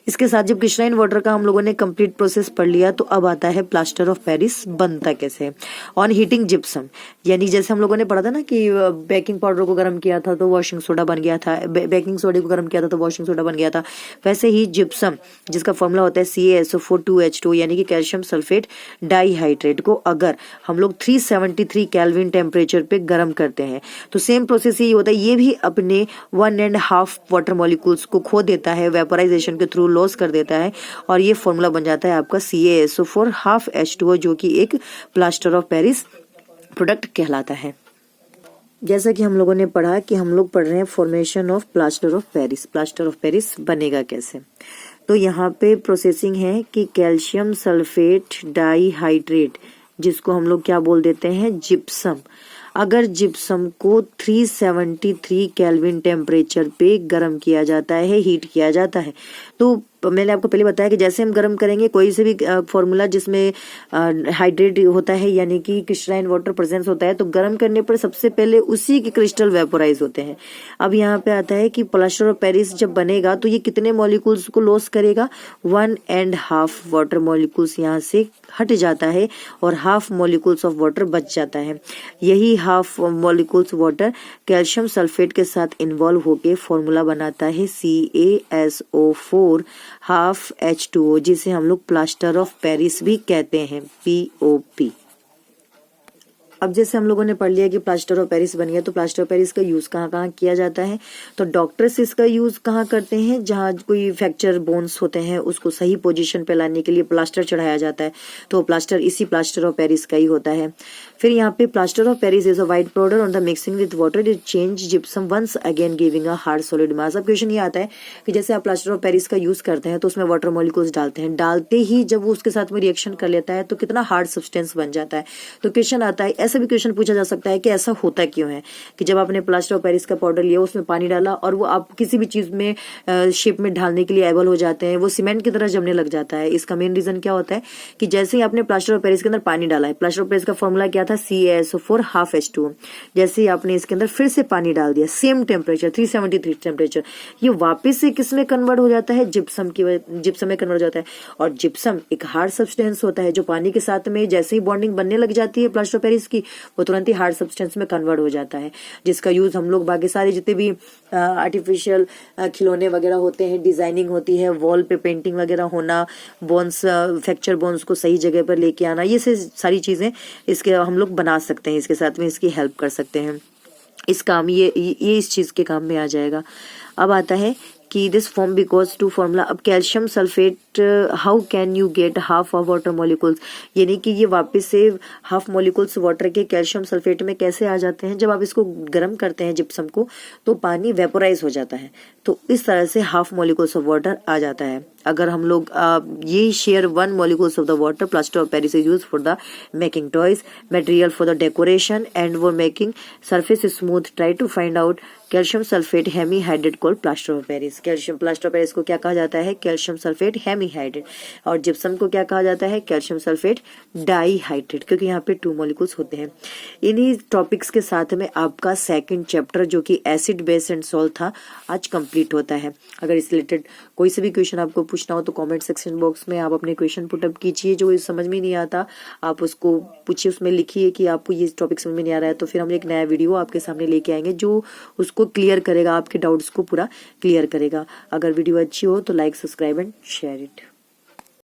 इसके साथ जब क्रिस्टलाइन वाटर का हम लोगों ने कंप्लीट प्रोसेस पढ़ लिया, तो अब आता है प्लास्टर ऑफ पेरिस बनता कैसे। ऑन हीटिंग जिप्सम, यानी जैसे हम लोगों ने पढ़ा था ना कि बेकिंग पाउडर को गर्म किया था तो वॉशिंग सोडा बन गया था, बेकिंग सोडे को गर्म किया था तो वॉशिंग सोडा बन गया था, वैसे ही जिप्सम जिसका फॉर्मूला होता है CaSO4 2H2O, यानी कि कैल्शियम सल्फेट डाइहाइड्रेट को अगर हम लोग 373 केल्विन टेम्परेचर पे गर्म करते हैं, तो सेम प्रोसेस यही होता है। ये भी अपने 1.5 वाटर मॉलिक्यूल्स को खो देता है, वेपराइजेशन के थ्रू लॉस कर देता है, और ये फॉर्मूला बन जाता है आपका CaSO4 हाफ H2O, जो कि एक प्लास्टर ऑफ पेरिस प्रोडक्ट कहलाता है। जैसा कि हम लोगों ने पढ़ा कि हम लोग पढ़ रहे हैं formation of plaster of Paris. Plaster of Paris बनेगा कैसे? तो यहाँ पे प्रोसेसिंग है कि कैल्शियम सल्फेट डाइहाइड्रेट, जिसको हम लोग क्या बोल देते हैं? जिप्सम। अगर जिप्सम को 373 केल्विन टेम्परेचर पे गर्म किया जाता है, हीट किया जाता है, तो मैंने आपको पहले बताया कि जैसे हम गर्म करेंगे कोई से भी फॉर्मूला जिसमें हाइड्रेट होता है, यानी कि क्रिस्टलाइन वाटर प्रेजेंस होता है, तो गर्म करने पर सबसे पहले उसी के क्रिस्टल वेपोराइज होते हैं। अब यहाँ पे आता है कि प्लास्टर ऑफ पेरिस जब बनेगा तो ये कितने मॉलिक्यूल्स को लॉस करेगा? 1.5 वाटर मॉलिक्यूल्स यहाँ से हट जाता है और हाफ मॉलिक्यूल्स ऑफ वाटर बच जाता है। यही half molecules water calcium sulphate के साथ इन्वॉल्व होके फॉर्मूला बनाता है CaSO4 हाफ H2O, जिसे हम लोग प्लास्टर ऑफ पेरिस भी कहते हैं, POP। अब जैसे हम लोगों ने पढ़ लिया कि प्लास्टर ऑफ पेरिस बन गया, तो प्लास्टर ऑफ पेरिस का यूज कहाँ कहाँ किया जाता है। तो डॉक्टर्स इसका यूज कहाँ करते हैं, जहाँ कोई फ्रैक्चर बोन्स होते हैं उसको सही पोजीशन पे लाने के लिए प्लास्टर चढ़ाया जाता है, तो प्लास्टर इसी प्लास्टर ऑफ पेरिस का ही होता है। फिर यहाँ पे plaster of Paris is a white powder on the mixing with water it change gypsum once again giving a hard solid mass. अब क्वेश्चन ये आता है कि जैसे आप प्लास्टर ऑफ पेरिस का यूज करते हैं तो उसमें वाटर मॉलिक्यूल्स डालते हैं, डालते ही जब वो उसके साथ में रिएक्शन कर लेता है तो कितना हार्ड सब्सटेंस बन जाता है। तो क्वेश्चन आता है, ऐसा भी क्वेश्चन पूछा जा सकता है कि ऐसा होता क्यों है कि जब आपने प्लास्टर ऑफ पेरिस का पाउडर लिया, उसमें पानी डाला और वो आप किसी भी चीज में शेप में ढालने के लिए एबल हो जाते हैं, वो सीमेंट की तरह जमने लग जाता है। इसका मेन रीजन क्या होता है कि जैसे ही आपने प्लास्टर ऑफ पेरिस के अंदर पानी डाला है, प्लास्टर ऑफ पेरिस का फॉर्मूला क्या था, CaSO4 हाफ H2O, जैसे ही आपने इसके अंदर फिर से पानी डाल दिया, सेम टेम्परेचर 373 टेम्परेचर, ये वापस से किसमें कन्वर्ट हो जाता है, जिप्सम में कन्वर्ट हो जाता है। और जिप्सम एक हार्ड सब्सटेंस होता है जो पानी के साथ में जैसे ही बॉन्डिंग बनने लग जाती है प्लास्टर ऑफ पेरिस की, वो तुरंत ही हार्ड सब्सटेंस में कन्वर्ट हो जाता है, जिसका यूज हम लोग बाकी सारे जितने भी आर्टिफिशियल खिलौने वगैरह होते हैं, डिजाइनिंग होती है, वॉल पे पेंटिंग वगैरह होना, बोन्स फ्रैक्चर बोन्स को सही जगह पर लेके आना, ये सारी चीजें इसके हम लोग बना सकते हैं, इसके साथ में इसकी हेल्प कर सकते हैं। इस काम ये इस चीज के काम में आ जाएगा। अब आता है कि this form because to formula. अब calcium sulphate how can you get half of water molecules, यानी कि ये वापस से हाफ मॉलिक्यूल्स वाटर के कैल्शियम सल्फेट में कैसे आ जाते हैं, जब आप इसको गर्म करते हैं जिप्सम को तो पानी वेपोराइज हो जाता है, तो इस तरह से हाफ मॉलिक्यूल्स ऑफ वाटर आ जाता है। अगर हम लोग ये share 1 molecules of the water, plaster of Paris is used for the making toys, material for the decoration and for making surface smooth. Try to find out calcium sulphate hemihydrate called plaster of Paris. Calcium plaster of Paris को क्या कहा जाता है, calcium sulphate hemihydrate, और gypsum को क्या कहा जाता है, कैल्शियम सल्फेट डाईहाइड्रेट, क्योंकि यहाँ पे 2 मॉलिक्यूल्स होते हैं। इन्हीं टॉपिक्स के साथ में आपका सेकंड चैप्टर जो कि एसिड बेस एंड सॉल्ट था आज कंप्लीट होता है। अगर इस रिलेटेड कोई से भी क्वेश्चन आपको पूछना हो तो कमेंट सेक्शन बॉक्स में आप अपने क्वेश्चन पुटअप कीजिए, जो समझ में नहीं आता आप उसको पूछिए, उसमें लिखिए कि आपको ये टॉपिक समझ में नहीं आ रहा है, तो फिर हम एक नया वीडियो आपके सामने लेके आएंगे जो उसको क्लियर करेगा, आपके डाउट्स को पूरा क्लियर करेगा। अगर वीडियो अच्छी हो तो like, subscribe and share it.